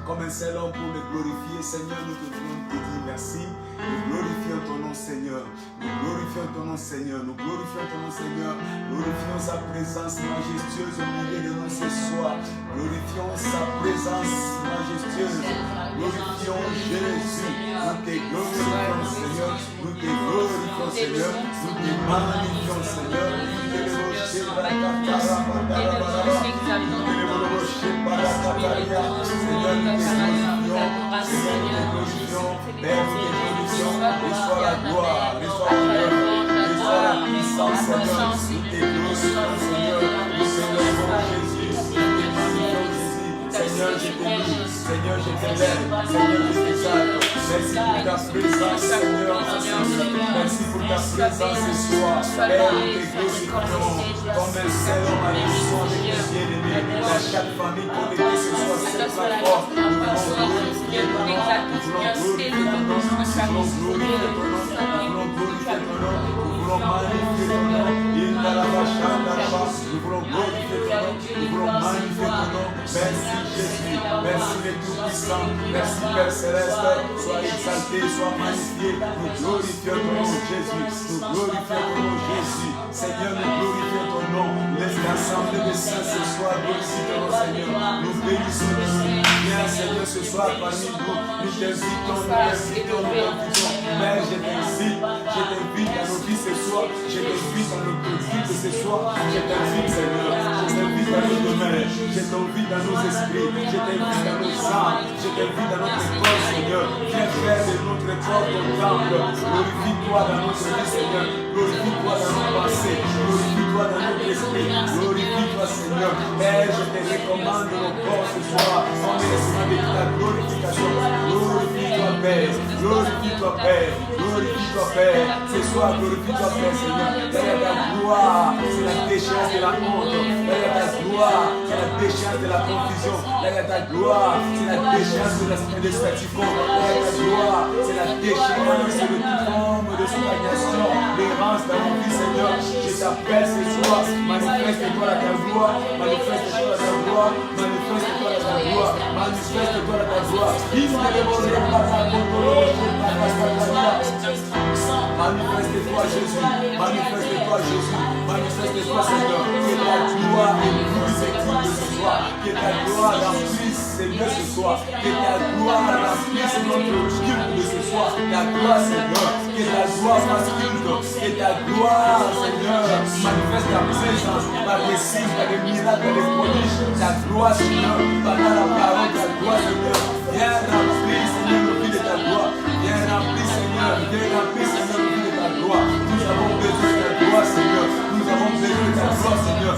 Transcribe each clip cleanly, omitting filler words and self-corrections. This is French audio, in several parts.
comme un seul homme pour le glorifier. Seigneur, nous te voulons te dire merci. Nous glorifions ton nom, Seigneur. Nous glorifions ton nom, Seigneur. Nous glorifions ton nom, Seigneur. Glorifions sa présence majestueuse au milieu de nous ce soir. Glorifions sa présence majestueuse. Glorifions Jésus. Nous te glorifions, Seigneur. Nous te glorifions, Seigneur. Nous te magnifions, Seigneur. Reçois la gloire, reçois l'honneur, reçois la puissance, Seigneur. Nous te glorifions, Seigneur. Nous célébrons Jésus. Seigneur, je te loue. Seigneur, je t'élève. Seigneur, je t'exalte. Merci pour ta présence, Seigneur. Merci pour ta présence ce soir. Père, nous te glorifions comme un seul homme à l'unisson avec les bien-aimés. Dans chaque famille connectée ce soir, cette plateforme, nous voulons glorifier ton nom. Nous voulons glorifier ton nom. Nous voulons glorifier ton nom. Nous voulons glorifier ton nom. Nous voulons magnifier ton nom. Nous voulons glorifier ton nom. Nous voulons magnifier ton nom. Merci Jésus. Merci les tout-puissants. Merci Père Céleste. Sois exalté, sois magnifié. Nous glorifions ton nom, Jésus. Nous glorifions ton nom, Jésus. Seigneur, nous glorifions ton nom. Laisse l'assemblée des saints ce soir glorifier ton nom, Seigneur. Nous bénissons ton nom. Viens, Seigneur, ce soir parmi nous. Nous t'invitons, nous t'invitons, nous t'invitons. Père, je t'invite à nos vies ce soir. Je t'invite à nos vies ce soir. Je t'invite, Seigneur. Je t'invite à nos domaines. Je t'invite à nos esprits. Je t'invite à nos âmes. Je t'invite à notre corps, Seigneur. Viens faire de notre corps ton temple. Glorifie-toi dans notre vie, Seigneur. Glorifie-toi dans nos pensées. Glorifie-toi dans notre esprit. Glorifie-toi, Seigneur. Père, je te recommande nos corps ce soir. En laissant de ta glorification. Glorifie-toi, Père. Glorifie-toi, Père. Glorifie-toi, Père. Ce soir, glorifie-toi, Père, Seigneur. Derrière ta gloire, c'est la déchéance de la honte. Derrière ta gloire, c'est la déchéance de la confusion. Derrière ta gloire, c'est la déchéance de l'esprit de staticon. Derrière ta gloire, c'est la déchéance de toute forme de stagnation, d'errance dans mon vie, Seigneur. Je t'appelle ce soir. Manifeste-toi à ta gloire. Manifeste-toi à ta gloire. Manifeste-toi à ta gloire. Manifeste-toi à ta gloire. Manifeste-toi, Jésus. Manifeste-toi, Jésus. Manifeste-toi, Seigneur. Que ta gloire épouse ce ce soir. Que ta gloire remplisse, Seigneur, ce soir. Que ta gloire remplisse notre culte de ce soir. Ta gloire, Seigneur. Que ta gloire fasse culte. Que ta gloire, Seigneur, manifeste ta présence par des signes, par des miracles, par des prodiges. Ta gloire, Seigneur, par la parole, ta gloire, Seigneur. Viens remplir, Seigneur, le vie de ta gloire. Viens remplir, Seigneur. Viens remplir, Seigneur, le vie de ta gloire. Nous avons besoin de ta gloire, Seigneur. Nous avons besoin de ta gloire, Seigneur.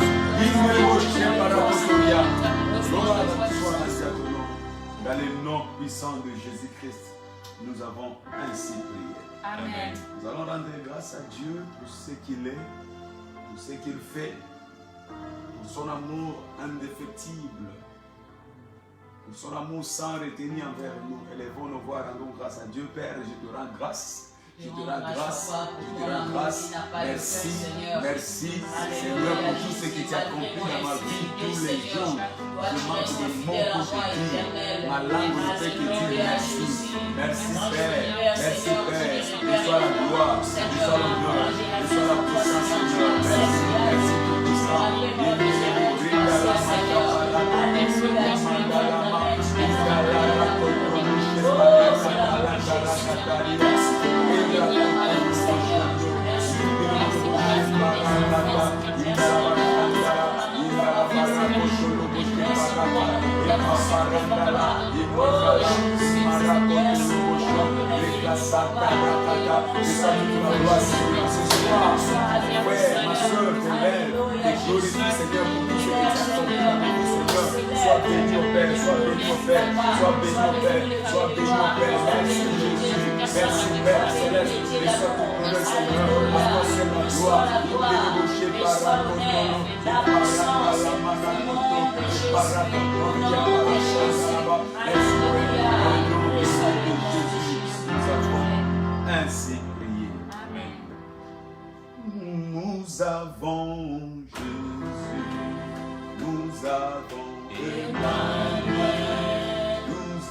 Dans le nom puissant de Jésus-Christ, nous avons ainsi prié. Amen. Nous allons rendre grâce à Dieu pour ce qu'il est, pour ce qu'il fait, pour son amour indéfectible, pour son amour sans retenue envers nous. Élevons nos voix, rendons grâce à Dieu. Père, je te rends grâce. Je te rends grâce, je te rends grâce. Merci, merci, Seigneur, pour tout ce que tu as accompli dans ma vie tous les jours. Je manque de mots pour te dire. Ma langue ne peut que dire merci. Merci, Père. Merci, Père. Reçois la gloire, reçois l'honneur, reçois la puissance, Seigneur. Merci, merci, Sois béni au Père, sois béni au Père, sois béni au Père, sois béni au Père. Merci Jésus, merci Père Céleste, et sois tout honneur Seigneur, parce que c'est ma gloire. Il est débouché par la contrôle, par la ainsi prié. Nous avons Jésus, nous avons Emmanuel, nous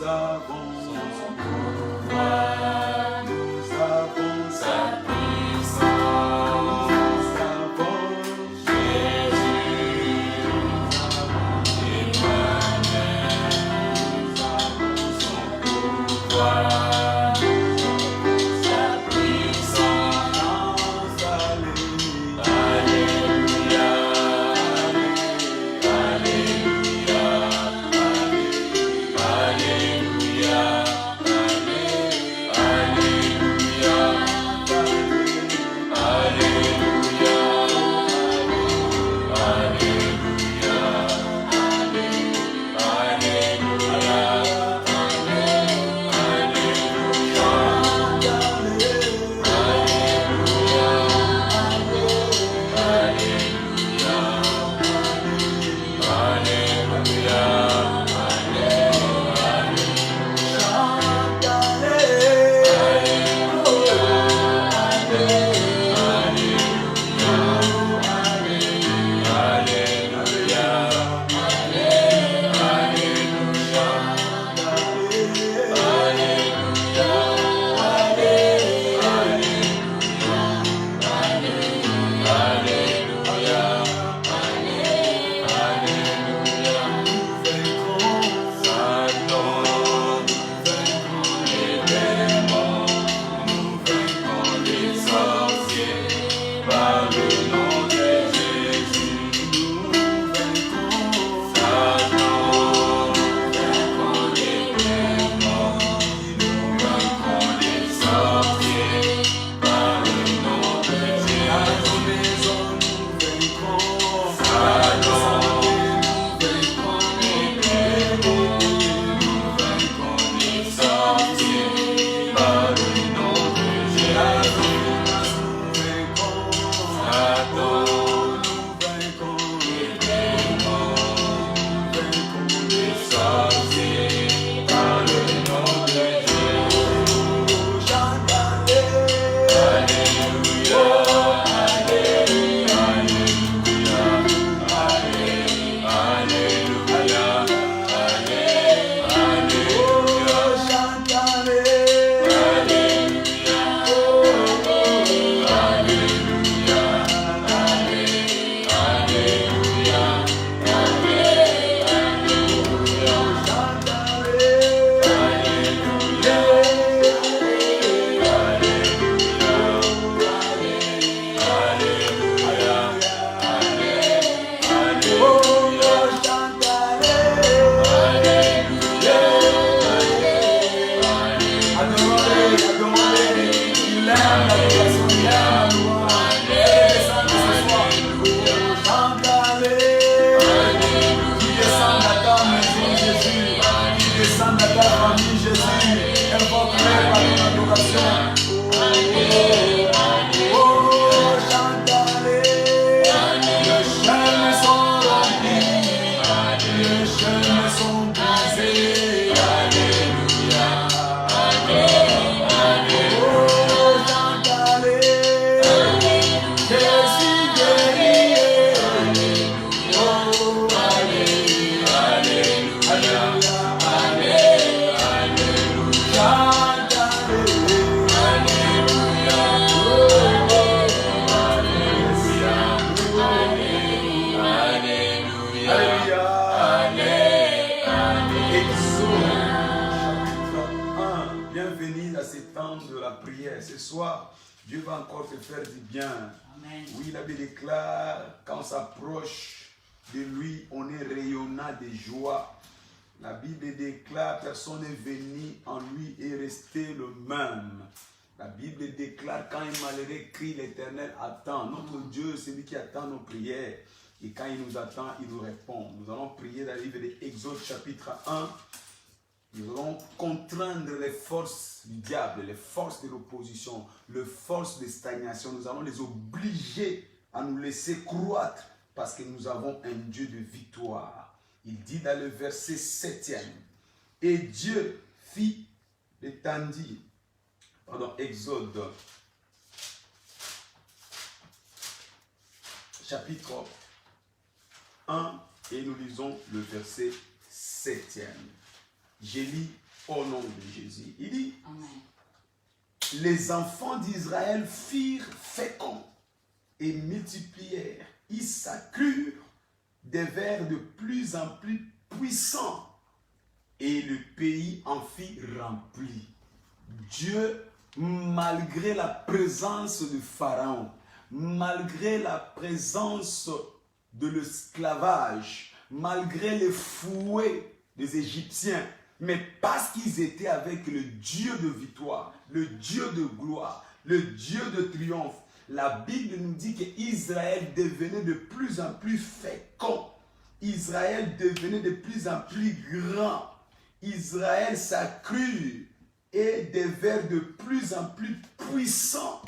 Ce soir, Dieu va encore te faire du bien. Amen. Oui, la Bible déclare, quand on s'approche de lui, on est rayonnant de joie. La Bible déclare, personne n'est venu en lui et resté le même. La Bible déclare, quand un malheureux crie, l'Éternel attend. Notre Dieu, c'est lui qui attend nos prières. Et quand il nous attend, il nous répond. Nous allons prier dans le livre d'Exode chapitre 1. Nous allons contraindre les forces du diable, les forces de l'opposition, les forces de stagnation. Nous allons les obliger à nous laisser croître parce que nous avons un Dieu de victoire. Il dit dans le verset 7e, et Dieu fit l'étendue. Exode chapitre 1 et nous lisons le verset 7e. Je lis Au nom de Jésus. Il dit, Amen. les enfants d'Israël firent féconds et multiplièrent. Ils s'accrurent des vers de plus en plus puissants et le pays en fit rempli. Dieu, malgré la présence de Pharaon, malgré la présence de l'esclavage, malgré les fouets des Égyptiens, mais parce qu'ils étaient avec le Dieu de victoire, le Dieu de gloire, le Dieu de triomphe, la Bible nous dit qu'Israël devenait de plus en plus fécond. Israël devenait de plus en plus grand. Israël s'accrut et des vers de plus en plus puissants.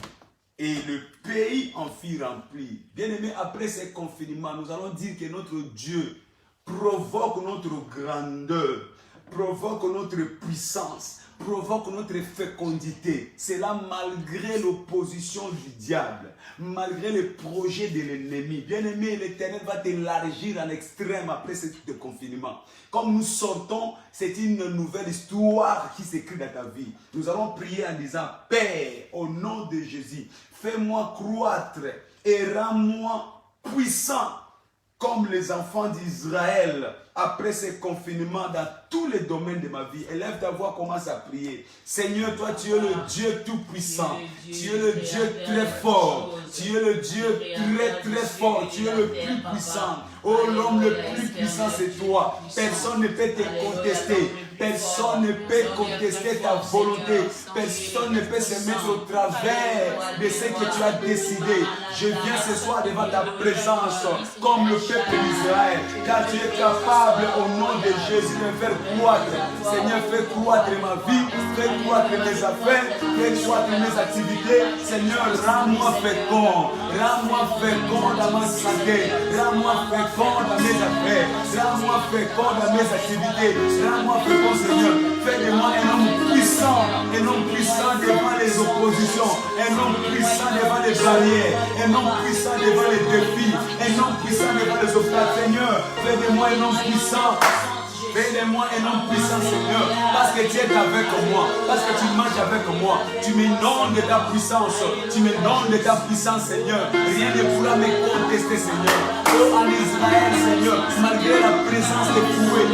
Et le pays en fit rempli. Bien-aimés, après ces confinements, nous allons dire que notre Dieu provoque notre grandeur, provoque notre puissance, provoque notre fécondité. C'est là malgré l'opposition du diable, malgré les projets de l'ennemi. Bien-aimé, l'Éternel va t'élargir en extrême après ce confinement. Comme nous sortons, c'est une nouvelle histoire qui s'écrit dans ta vie. Nous allons prier en disant, Père, au nom de Jésus, fais-moi croître et rends-moi puissant comme les enfants d'Israël après ce confinement dans tous les domaines de ma vie. Élève ta voix, commence à prier. Seigneur, toi tu es le Dieu tout-puissant. Tu es le Dieu très fort. Tu es le Dieu très fort. Tu es le plus puissant. Oh, l'homme le plus puissant, c'est toi. Personne ne peut te contester. Personne ne peut contester ta volonté. Personne ne peut se mettre au travers de ce que tu as décidé. Je viens ce soir devant ta présence comme le peuple d'Israël. Car tu es capable au nom de Jésus de faire croître. Seigneur, fais croître ma vie. Fais croître mes affaires. Fais croître mes activités. Seigneur, rends-moi fécond. Rends-moi fécond dans ma santé. Rends-moi fécond dans mes affaires. Rends-moi fécond dans mes activités. Rends-moi fécond, Seigneur. Fais de moi un homme puissant. Un homme puissant devant les oppositions. Un homme puissant devant les barrières. Un homme puissant devant les défis. Un homme puissant devant les obstacles. Seigneur, fais de moi un homme puissant. Fais de moi un homme puissant, Seigneur, parce que tu es avec moi, parce que tu marches avec moi, tu m'inondes de ta puissance, tu m'inondes de ta puissance, Seigneur. Rien ne pourra me contester, Seigneur. Oh, en Israël, Seigneur, malgré la présence des fouets,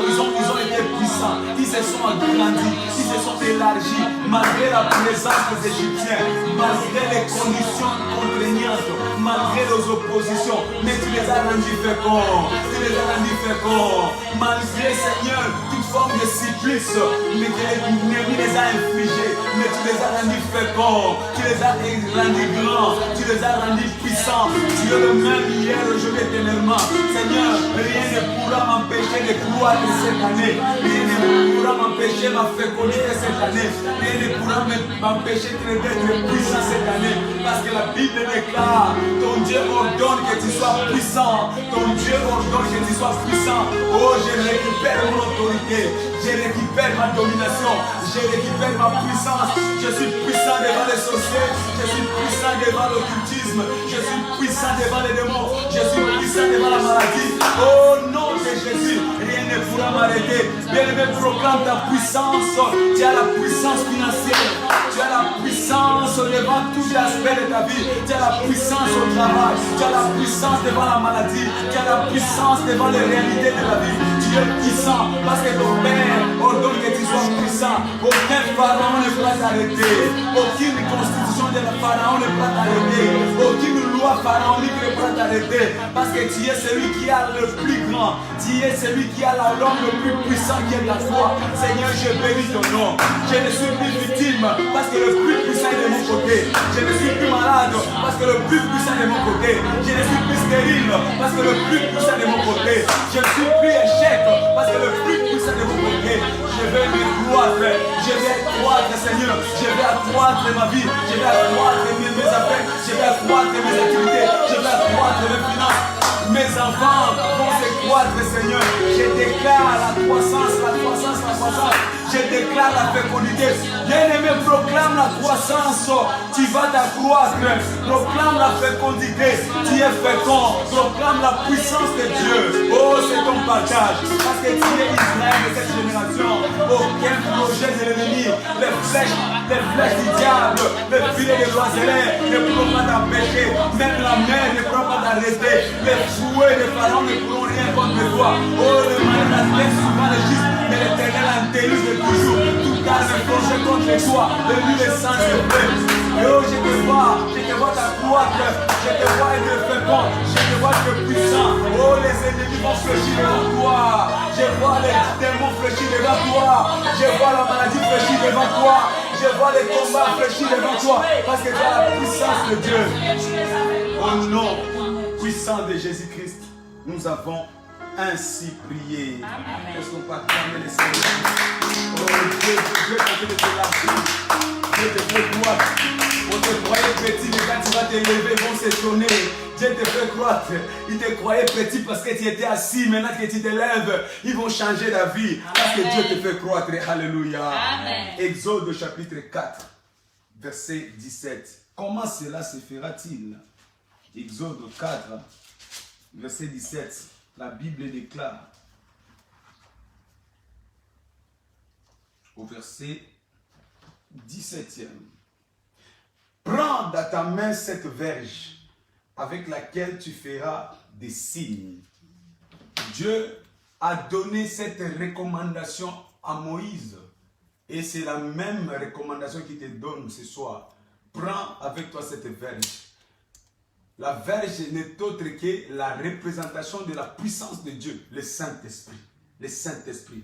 ils ont été puissants, ils se sont agrandis, ils se sont élargis, malgré la présence des Égyptiens, malgré les conditions contraignantes, malgré les oppositions, mais tu les as rendus féconds, tu les as rendus féconds. Malgré, Seigneur, toute forme de supplice, mais que l'ennemi les a infligés, mais tu les as rendus féconds, tu les as rendus grands, tu les as rendus puissants. Tu es le même hier, aujourd'hui, éternellement. Seigneur, rien ne pourra m'empêcher de croître cette année. Rien ne pourra m'empêcher ma fécondité cette année. Rien ne pourra m'empêcher d'être puissant cette année. Parce que la Bible déclare, ton Dieu ordonne que tu sois puissant. Ton Dieu ordonne que tu sois puissant. Oh, je récupère mon autorité, je récupère ma domination, je récupère ma puissance. Je suis puissant devant les sorciers, je suis puissant devant l'occultisme, je suis puissant devant les démons, je suis puissant devant la maladie. Oh nom de Jésus, rien ne pourra m'arrêter. Bien-aimé, proclame ta puissance. Tu as la puissance financière, tu as la puissance devant tous les aspects de ta vie, tu as la puissance au travail, tu as la puissance devant la maladie, tu as la puissance devant les réalités de la vie. Tu es puissant parce que ton Père ordonne que tu sois puissant. Aucun pharaon ne peut t'arrêter, aucune constitution de la pharaon ne peut t'arrêter, aucune loi pharaonique ne peut t'arrêter, parce que tu es celui qui a le plus grand, tu es celui qui a la langue le plus puissant qui est la foi. Seigneur, je bénis ton nom. Je ne suis plus victime parce que le plus puissant est de mon côté. Je ne suis plus malade parce que le plus puissant est de mon côté. Je ne suis plus stérile parce que le plus puissant est de mon côté. Je ne suis plus échec parce que le plus puissant est de mon côté. Je vais me croître, je vais accroître, Seigneur. Je vais accroître ma vie, je vais accroître mes affaires, je vais accroître mes activités, je vais accroître mes finances. Mes enfants vont se croître, Seigneur. Je déclare la croissance, la croissance, la croissance. Je déclare la fécondité. Bien-aimé, proclame la croissance. Tu vas t'accroître. Proclame la fécondité. Tu es fécond. Proclame la puissance de Dieu. Oh, c'est ton partage. Parce que tu es Israël de cette génération. Aucun projet de l'ennemi, les flèches du diable, les filets de l'oiseleur ne pourront pas t'empêcher. Même la mer ne pourra pas t'arrêter. Les fouets de Pharaon ne pourront rien contre toi. Oh, le malin la tête souvent le juste, mais l'Éternel intéresse de toujours. Tout cas le projet contre toi, de lui le sang se fait. Et oh, je te vois t'accroître, je te vois être fécond, je te vois être puissant. Oh, les ennemis vont fléchir devant toi. Je vois les démons fléchir devant toi. Je vois la maladie fléchir devant toi. Je vois les combats fléchir devant toi. Parce que tu as la puissance de Dieu. Au nom puissant de Jésus-Christ, nous avons ainsi prié. Est-ce qu'on peut acclamer le Seigneur? Oh Dieu, Dieu continue de te lâcher. Dieu te fait croître. On te croyait petit, mais quand tu vas te lever, ils vont s'étonner. Dieu te fait croître. Ils te croyaient petit parce que tu étais assis. Maintenant que tu te lèves, ils vont changer ta vie. Parce que Dieu te fait croître. Alléluia. Amen. Exode chapitre 4, verset 17. Comment cela se fera-t-il? Exode 4, verset 17. La Bible déclare au verset 17e. Prends dans ta main cette verge avec laquelle tu feras des signes. Dieu a donné cette recommandation à Moïse. Et c'est la même recommandation qu'il te donne ce soir. Prends avec toi cette verge. La verge n'est autre que la représentation de la puissance de Dieu, le Saint-Esprit. Le Saint-Esprit.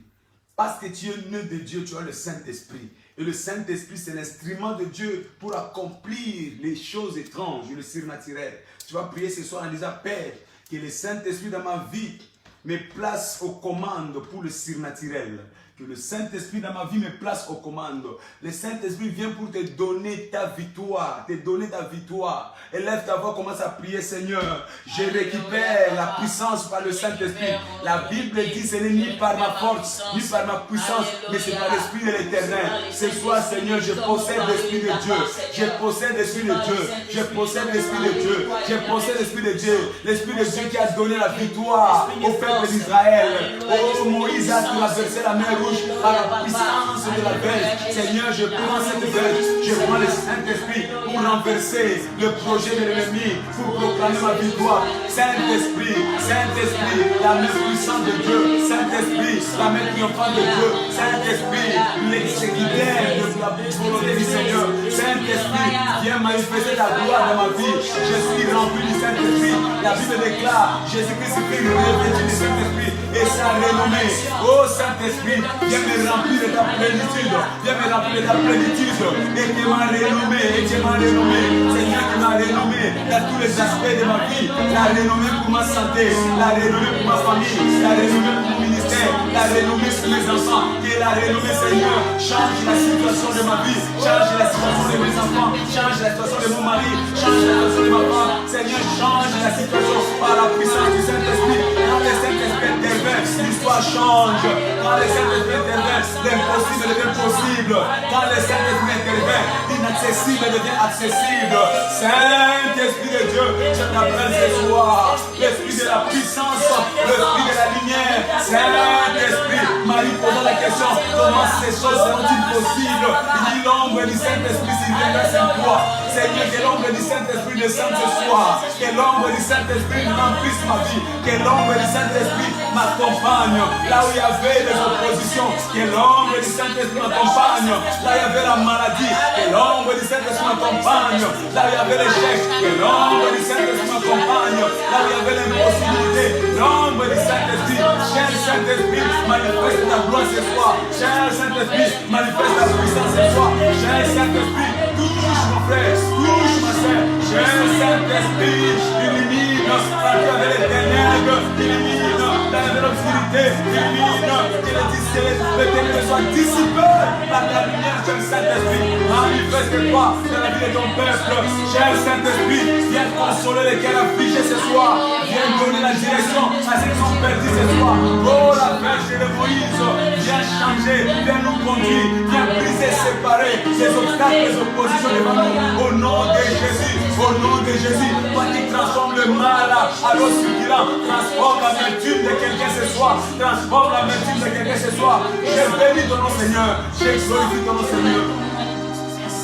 Parce que tu es né de Dieu, tu as le Saint-Esprit. Et le Saint-Esprit, c'est l'instrument de Dieu pour accomplir les choses étranges, le surnaturel. Tu vas prier ce soir en disant, Père, que le Saint-Esprit dans ma vie me place aux commandes pour le surnaturel. Que le Saint-Esprit dans ma vie me place aux commandes. Le Saint-Esprit vient pour te donner ta victoire. Te donner ta victoire. Élève ta voix, commence à prier, Seigneur. Je récupère la puissance par le Saint-Esprit. La Bible dit, ce n'est ni par ma force, ni par ma puissance, mais c'est par l'Esprit de l'Éternel. Ce soir, Seigneur, je possède l'Esprit de Dieu. Je possède l'Esprit de Dieu. Je possède l'Esprit de Dieu. Je possède l'Esprit de Dieu. L'Esprit de Dieu qui a donné la victoire au peuple d'Israël. Oh, Moïse a traversé la mer rouge par la puissance de la verge. Seigneur, je prends cette verge, je prends le Saint-Esprit pour renverser le projet de l'ennemi, pour proclamer ma victoire. Saint-Esprit, Saint-Esprit, la main puissante de Dieu. Saint-Esprit, la main triomphante de Dieu. Saint-Esprit, l'exécuteur de la volonté du Seigneur. Saint-Esprit, viens manifester ta gloire dans ma vie. Je suis rempli du Saint-Esprit. La Bible déclare, Jésus-Christ est revêtu du Saint-Esprit et sa renommée. Oh Saint-Esprit, viens me remplir de ta plénitude. Viens me remplir de ta plénitude. Et tu m'as renommé. Et tu m'as renommé. Seigneur, tu m'as renommé dans tous les aspects de ma vie. La renommée pour ma santé. La renommée pour ma famille. La renommée pour mon ministère. La renommée pour mes enfants. Que la renommée, Seigneur, change la situation de ma vie. Change la situation de mes enfants. Change la situation de mon mari. Change la situation de ma femme. Seigneur, change la situation par la puissance du Saint-Esprit. Quand le Saint-Esprit intervient, l'histoire change. Quand le Saint-Esprit intervient, l'impossible devient possible. Quand le Saint-Esprit intervient, l'inaccessible devient accessible. Saint-Esprit de Dieu, je t'appelle ce soir. L'Esprit de la puissance, l'Esprit de la lumière. Saint-Esprit, Marie posant la question, comment ces choses seront-ils possibles? Il dit l'ombre du Saint-Esprit s'il vient dans cette toi. Seigneur, que l'ombre du Saint-Esprit descende ce soir. Que l'ombre du Saint-Esprit remplisse ma vie. Que l'ombre du Saint-Esprit m'accompagne. Là où il y avait des oppositions. Que l'ombre du Saint-Esprit m'accompagne. Là où il y avait la maladie. Que l'ombre du Saint-Esprit m'accompagne. Là où il y avait l'échec. Que l'ombre du Saint-Esprit m'accompagne. Là où il y avait l'impossibilité. L'ombre du Saint-Esprit. Cher Saint-Esprit, manifeste ta gloire ce soir. Cher Saint-Esprit, manifeste ta puissance ce soir. Cher Saint-Esprit, touche mon frère, touche ma soeur. Cher Saint-Esprit, illumine, par avec les ténèbres, illumine. dans l'obscurité, illumine, que les ténèbres soient dissipées par la lumière, cher Saint-Esprit. Manifeste-toi dans la vie de ton peuple, cher Saint-Esprit. Viens consoler les cœurs affligés ce soir. Viens donner la direction à ceux qui sont perdus ce soir. Oh, la pêche de Moïse, viens changer, viens nous conduire, viens briser, séparer ces obstacles, les oppositions devant nous. Au nom de Jésus, au nom de Jésus, toi qui transformes le mal à l'eau suffisante, transforme l'amertume de quelqu'un ce soir, transforme l'amertume de quelqu'un ce soir. Je bénis ton nom, Seigneur, je glorifie ton nom, Seigneur.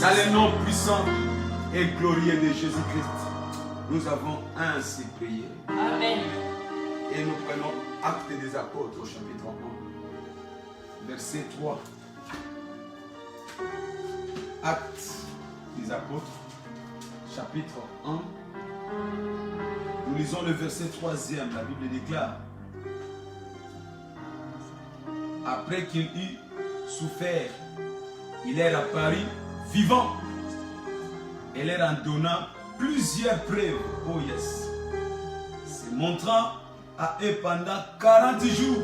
Dans le nom puissant et glorieux de Jésus-Christ, nous avons ainsi prié. Amen. Et nous prenons acte des apôtres au chapitre 1, verset 3. Acte des apôtres, chapitre 1. Nous lisons le verset 3e. La Bible déclare: après qu'il eut souffert, il est apparu vivant et leur en donnant plusieurs preuves. Oh yes. Se montrant à eux pendant 40 jours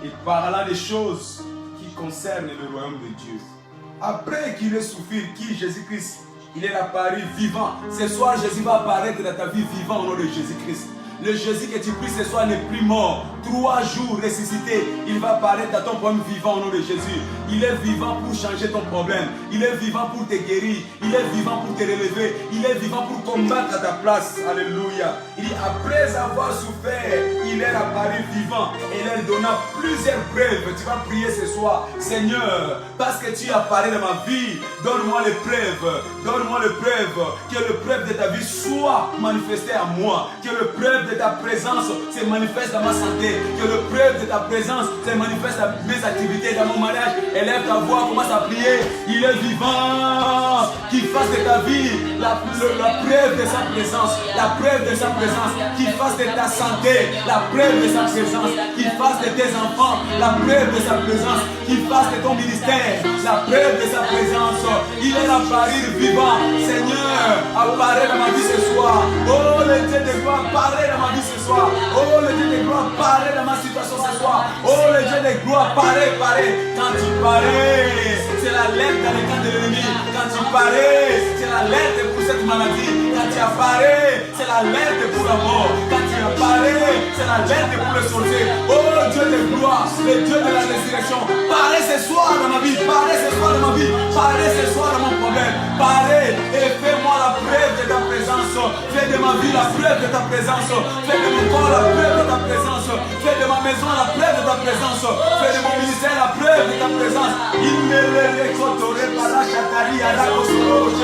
et parlant des choses qui concernent le royaume de Dieu. Après qu'il ait souffert, qui Jésus-Christ, il est apparu vivant. Ce soir, Jésus va apparaître dans ta vie vivant au nom de Jésus-Christ. Le Jésus que tu pries ce soir n'est plus mort. 3 jours ressuscité, il va apparaître dans ton problème vivant au nom de Jésus. Il est vivant pour changer ton problème. Il est vivant pour te guérir. Il est vivant pour te relever. Il est vivant pour combattre à ta place. Alléluia. Il dit, après avoir souffert, il est apparu vivant et il leur donna plusieurs preuves. Tu vas prier ce soir: Seigneur, parce que tu apparais dans ma vie, donne-moi les preuves. Donne-moi les preuves. Que le preuve de ta vie soit manifesté à moi. Que le preuve de ta présence se manifeste dans ma santé. Que le preuve de ta présence se manifeste dans mes activités, dans mon mariage. Élève ta voix, commence à prier. Il est vivant. Qu'il fasse de ta vie la preuve de sa présence. La preuve de sa présence. Qu'il fasse de ta santé la preuve de sa présence. Qu'il fasse de tes enfants la preuve de sa présence. Qu'il fasse de ton ministère la preuve de sa présence. Il est apparu vivant. Seigneur, apparaît dans ma vie ce soir. Oh, le Dieu de gloire, apparaît dans ma vie ce soir. Oh, le Dieu de gloire, apparaît dans ma situation ce soir. Oh, le Dieu de gloire, apparaît. Quand tu parais, c'est l'alerte dans le camp de l'ennemi. Quand tu parais, c'est l'alerte pour cette maladie. Quand tu apparais, c'est l'alerte pour la mort. Quand tu apparais, c'est l'alerte pour le sorcier. Oh, Dieu de gloire, le Dieu de la résurrection, parais ce soir dans ma vie. Parais ce soir dans ma vie. Parais ce soir dans mon problème. Parais et fais-moi la preuve de ta présence. Fais de ma vie la preuve de ta présence. Fais de mon corps la preuve de ta présence. Fais de ma maison la preuve de ta présence. Fais de mon ministère la preuve de ta présence. Il me récotorait par la chatari à la kosoroche.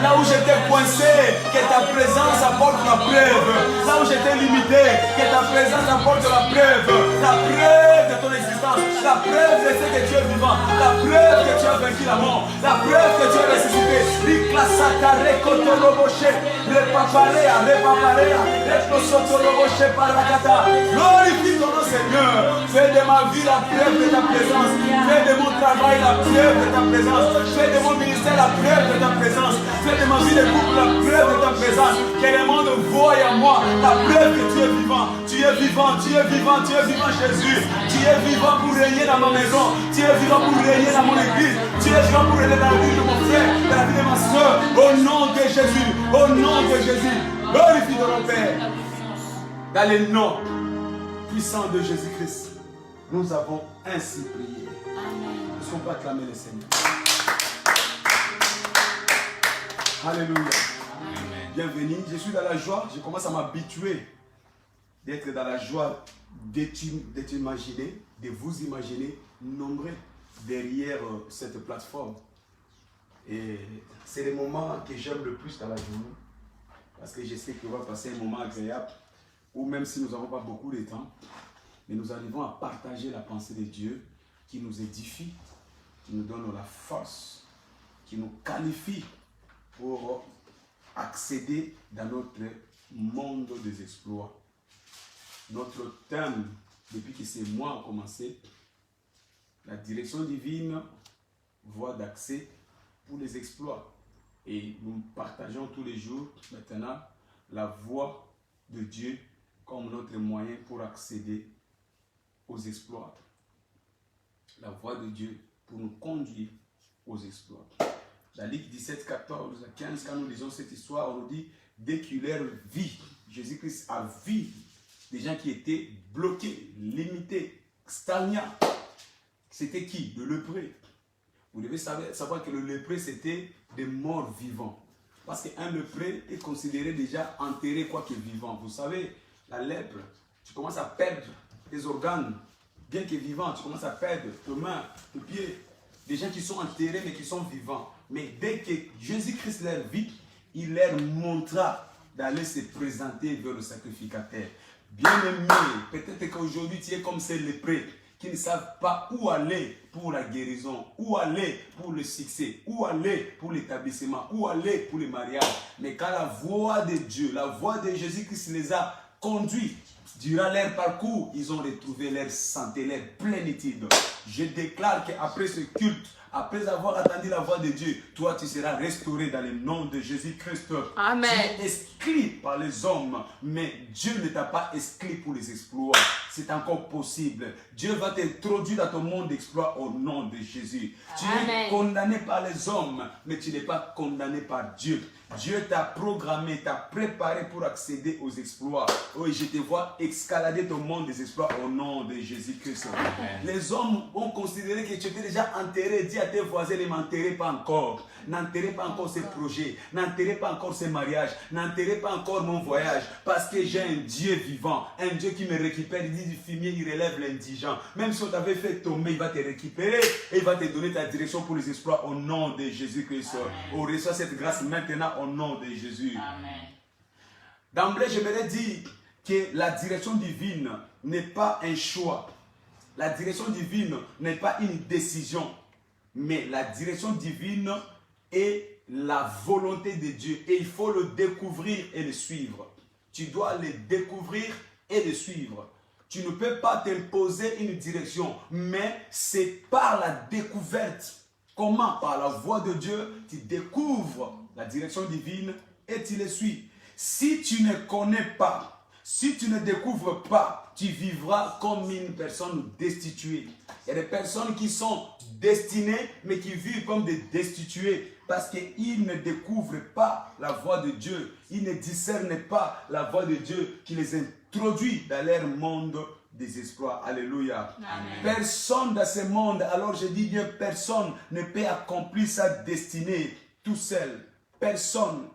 Là où j'étais coincé, que ta présence apporte la preuve. Là où j'étais limité, que ta présence apporte la preuve. La preuve de ton existence. La preuve de ce que tu es vivant. La preuve que tu as vaincu la mort. La preuve que tu es ressuscité. Glorifie ton nom, Seigneur. Fais de ma vie la preuve de ta présence. Fais de mon travail la preuve de ta présence. Fais de mon ministère la preuve de ta présence. Fais de ma vie de couple la preuve de ta présence. Que le monde voie en moi la preuve que tu es vivant. Tu es vivant, tu es vivant, tu es vivant, Jésus. Tu es vivant pour régner dans ma maison. Tu es vivant pour régner dans mon église. Tu es vivant pour régner dans la vie de mon frère, dans la vie de ma soeur. Au nom de Jésus, au nom de Jésus. Glorifie ton Père. Dans le nom puissant de Jésus-Christ, nous avons ainsi prié. Nous ne sommes pas acclamés le Seigneur. Alléluia. Bienvenue. Je suis dans la joie. Je commence à m'habituer d'être dans la joie, d'être imaginé, de vous imaginer nombreux derrière cette plateforme. Et c'est le moment que j'aime le plus dans la journée. Parce que je sais qu'on va passer un moment agréable, ou même si nous n'avons pas beaucoup de temps, mais nous arrivons à partager la pensée de Dieu qui nous édifie, qui nous donne la force, qui nous qualifie pour accéder dans notre monde des exploits. Notre thème, depuis que ces mois ont commencé, la direction divine, voie d'accès pour les exploits. Et nous partageons tous les jours maintenant la voix de Dieu comme notre moyen pour accéder aux exploits. La voix de Dieu pour nous conduire aux exploits. Dans Luc 17, 14 à 15, quand nous lisons cette histoire, on nous dit, dès qu'il leur vit, Jésus-Christ a vu des gens qui étaient bloqués, limités, stagnants. C'était qui? Le lépreux. Vous devez savoir que le lépreux, c'était des morts vivants. Parce qu'un lépreux est considéré déjà enterré quoique vivant. Vous savez, la lèpre, tu commences à perdre tes organes. Bien que vivant, tu commences à perdre tes mains, tes pieds. Des gens qui sont enterrés mais qui sont vivants. Mais dès que Jésus-Christ leur vit, il leur montra d'aller se présenter vers le sacrificateur. Bien-aimé, peut-être qu'aujourd'hui tu es comme ces lépreux qui ne savent pas où aller pour la guérison, où aller pour le succès, où aller pour l'établissement, où aller pour le mariage. Mais quand la voix de Dieu, la voix de Jésus-Christ les a conduits, durant leur parcours, ils ont retrouvé leur santé, leur plénitude. Je déclare qu'après ce culte, après avoir attendu la voix de Dieu, toi tu seras restauré dans le nom de Jésus-Christ. Amen. Tu es exclu par les hommes, mais Dieu ne t'a pas exclu pour les exploits. C'est encore possible. Dieu va t'introduire dans ton monde d'exploits au nom de Jésus. Tu es condamné par les hommes, mais tu n'es pas condamné par Dieu. Dieu t'a programmé, t'a préparé pour accéder aux exploits. Oui, je te vois escalader ton monde des exploits au nom de Jésus-Christ. Les hommes ont considéré que tu étais déjà enterré. Dis à tes voisins, ne m'enterrez pas encore. N'enterrez pas encore ces projets. N'enterrez pas encore ces mariages. N'enterrez pas encore mon voyage. Parce que j'ai un Dieu vivant. Un Dieu qui me récupère. Il dit du fumier, il relève l'indigent. Même si on t'avait fait tomber, il va te récupérer. Et il va te donner ta direction pour les exploits au nom de Jésus-Christ. On reçoit cette grâce maintenant au nom de Jésus. Amen. D'emblée, j'aimerais dire que la direction divine n'est pas un choix. La direction divine n'est pas une décision. Mais la direction divine est la volonté de Dieu. Et il faut le découvrir et le suivre. Tu dois le découvrir et le suivre. Tu ne peux pas t'imposer une direction. Mais c'est par la découverte. Comment? Par la voix de Dieu, tu découvres la direction divine et tu le suis. Si tu ne connais pas, si tu ne découvres pas, tu vivras comme une personne destituée. Il y a des personnes qui sont destinées, mais qui vivent comme des destitués parce qu'ils ne découvrent pas la voix de Dieu. Ils ne discernent pas la voix de Dieu qui les introduit dans leur monde des exploits. Alléluia. Amen. Personne dans ce monde, alors je dis bien personne ne peut accomplir sa destinée tout seul. Personne.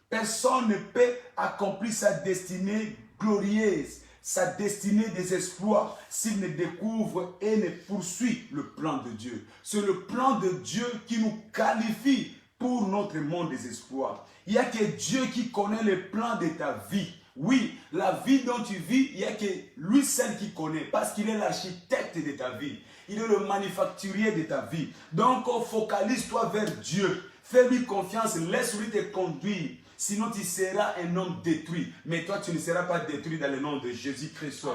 Personne ne peut accomplir sa destinée glorieuse, sa destinée des exploits, s'il ne découvre et ne poursuit le plan de Dieu. C'est le plan de Dieu qui nous qualifie pour notre monde des exploits. Il n'y a que Dieu qui connaît le plan de ta vie. Oui, la vie dont tu vis, il n'y a que lui seul qui connaît, parce qu'il est l'architecte de ta vie. Il est le manufacturier de ta vie. Donc, focalise-toi vers Dieu. Fais-lui confiance, laisse-lui te conduire. Sinon, tu seras un homme détruit. Mais toi, tu ne seras pas détruit dans le nom de Jésus-Christ.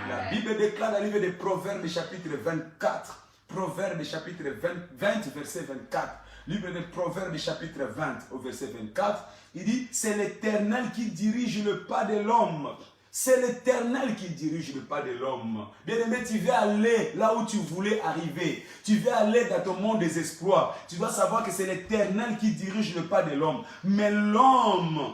La Bible déclare dans le livre de Proverbes, chapitre 24. Proverbes, chapitre 20, verset 24. Livre de Proverbes, chapitre 20, au verset 24. Il dit, c'est l'Éternel qui dirige le pas de l'homme. C'est l'Éternel qui dirige le pas de l'homme. Bien-aimé, tu veux aller là où tu voulais arriver. Tu veux aller dans ton monde des exploits. Tu dois savoir que c'est l'Éternel qui dirige le pas de l'homme. Mais l'homme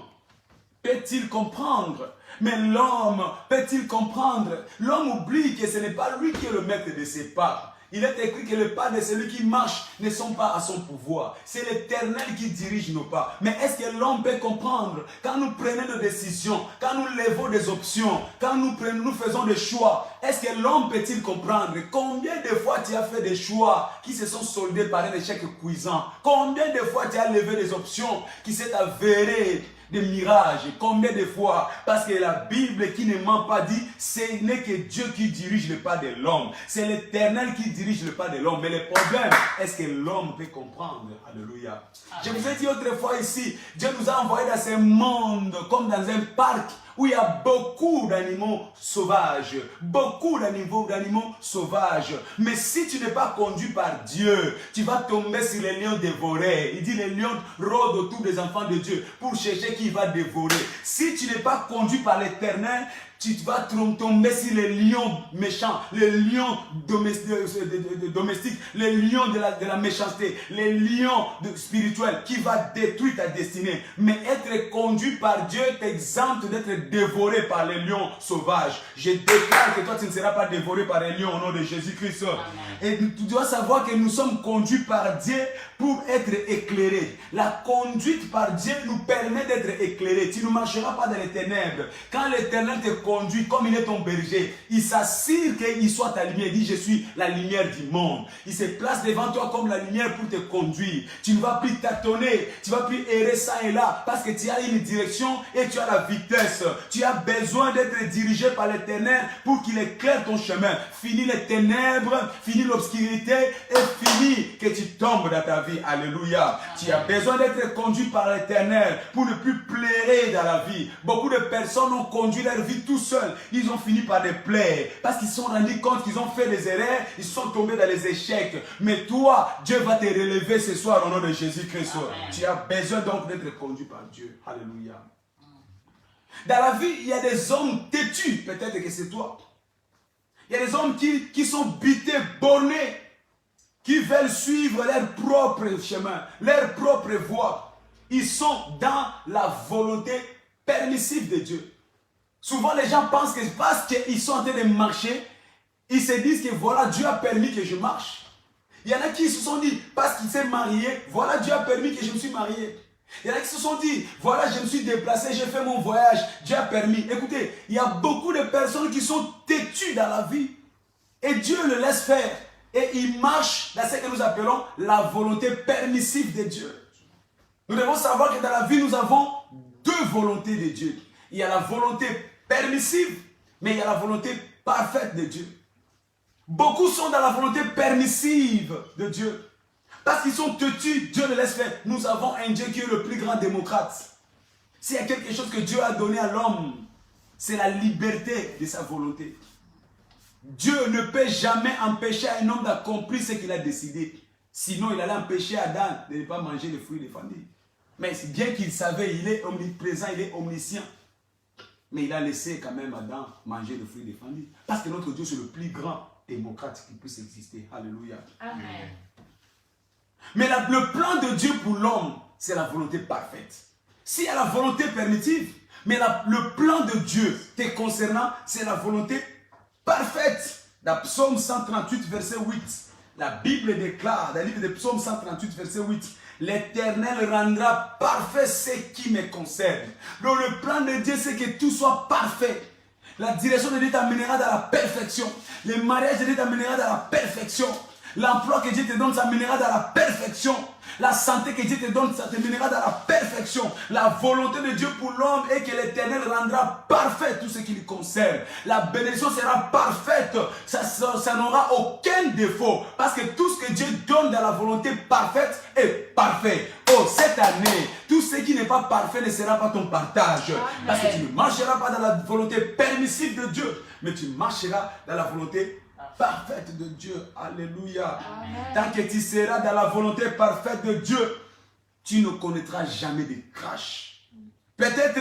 peut-il comprendre? Mais l'homme peut-il comprendre? L'homme oublie que ce n'est pas lui qui est le maître de ses pas. Il est écrit que les pas de celui qui marche ne sont pas à son pouvoir. C'est l'Éternel qui dirige nos pas. Mais est-ce que l'homme peut comprendre? Quand nous prenons des décisions, quand nous levons des options, quand nous faisons des choix, est-ce que l'homme peut-il comprendre? Combien de fois tu as fait des choix qui se sont soldés par un échec cuisant? Combien de fois tu as levé des options qui s'est avérées des mirages? Combien de fois? Parce que la Bible qui ne ment pas dit, ce n'est que Dieu qui dirige le pas de l'homme. C'est l'Éternel qui dirige le pas de l'homme. Mais le problème, est-ce que l'homme peut comprendre? Alléluia. Je vous ai dit autrefois ici, Dieu nous a envoyés dans ce monde comme dans un parc où il y a beaucoup d'animaux sauvages. Beaucoup d'animaux sauvages. Mais si tu n'es pas conduit par Dieu, tu vas tomber sur les lions dévorés. Il dit les lions rôdent autour des enfants de Dieu pour chercher qui va dévorer. Si tu n'es pas conduit par l'Éternel, tu vas tomber sur les lions méchants, les lions domestiques, les lions de la méchanceté, les lions spirituels qui va détruire ta destinée. Mais être conduit par Dieu t'exempte d'être dévoré par les lions sauvages. Je déclare que toi tu ne seras pas dévoré par les lions au nom de Jésus-Christ. Et tu dois savoir que nous sommes conduits par Dieu pour être éclairés. La conduite par Dieu nous permet d'être éclairés. Tu ne marcheras pas dans les ténèbres. Quand l'Éternel te conduit comme il est ton berger, il s'assure qu'il soit ta lumière. Il dit, je suis la lumière du monde. Il se place devant toi comme la lumière pour te conduire. Tu ne vas plus tâtonner, tu ne vas plus errer ça et là, parce que tu as une direction et tu as la vitesse. Tu as besoin d'être dirigé par l'Éternel pour qu'il éclaire ton chemin. Fini les ténèbres, fini l'obscurité et fini que tu tombes dans ta vie. Alléluia. Tu as besoin d'être conduit par l'Éternel pour ne plus pleurer dans la vie. Beaucoup de personnes ont conduit leur vie tout seuls. Ils ont fini par des plaies parce qu'ils se sont rendus compte qu'ils ont fait des erreurs, ils sont tombés dans les échecs. Mais toi, Dieu va te relever ce soir au nom de Jésus-Christ. Tu as besoin donc d'être conduit par Dieu. Alléluia. Dans la vie, il y a des hommes têtus. Peut-être que c'est toi. Il y a des hommes qui sont butés, bornés, qui veulent suivre leur propre chemin, leur propre voie. Ils sont dans la volonté permissive de Dieu. Souvent, les gens pensent que parce qu'ils sont en train de marcher, ils se disent que voilà, Dieu a permis que je marche. Il y en a qui se sont dit, parce qu'il s'est marié, voilà, Dieu a permis que je me suis marié. Il y en a qui se sont dit, voilà, je me suis déplacé, j'ai fait mon voyage, Dieu a permis. Écoutez, il y a beaucoup de personnes qui sont têtues dans la vie. Et Dieu le laisse faire. Et il marche dans ce que nous appelons la volonté permissive de Dieu. Nous devons savoir que dans la vie, nous avons deux volontés de Dieu. Il y a la volonté permissive, mais il y a la volonté parfaite de Dieu. Beaucoup sont dans la volonté permissive de Dieu. Parce qu'ils sont têtus, Dieu le laisse faire. Nous avons un Dieu qui est le plus grand démocrate. S'il y a quelque chose que Dieu a donné à l'homme, c'est la liberté de sa volonté. Dieu ne peut jamais empêcher un homme d'accomplir ce qu'il a décidé. Sinon, il allait empêcher Adam de ne pas manger les fruits défendus. Mais bien qu'il savait, il est omniprésent, il est omniscient. Mais il a laissé quand même Adam manger les fruits défendus. Parce que notre Dieu, c'est le plus grand démocrate qui puisse exister. Alléluia. Amen. Mais le plan de Dieu pour l'homme, c'est la volonté parfaite. S'il y a la volonté permissive, mais le plan de Dieu te concernant, c'est la volonté parfaite. Dans Psaume 138, verset 8, la Bible déclare, dans le livre de Psaume 138, verset 8, l'Éternel rendra parfait ce qui me concerne. Donc le plan de Dieu, c'est que tout soit parfait. La direction de Dieu t'amènera dans la perfection. Le mariage de Dieu t'amènera dans la perfection. L'emploi que Dieu te donne t'amènera dans la perfection. La santé que Dieu te donne, ça t'amènera dans la perfection. La volonté de Dieu pour l'homme est que l'Éternel rendra parfait tout ce qui lui concerne. La bénédiction sera parfaite. Ça n'aura aucun défaut. Parce que tout ce que Dieu donne dans la volonté parfaite est parfait. Oh, cette année, tout ce qui n'est pas parfait ne sera pas ton partage. Parce que tu ne marcheras pas dans la volonté permissive de Dieu, mais tu marcheras dans la volonté parfaite de Dieu. Alléluia. Amen. Tant que tu seras dans la volonté parfaite de Dieu, tu ne connaîtras jamais de crash. Peut-être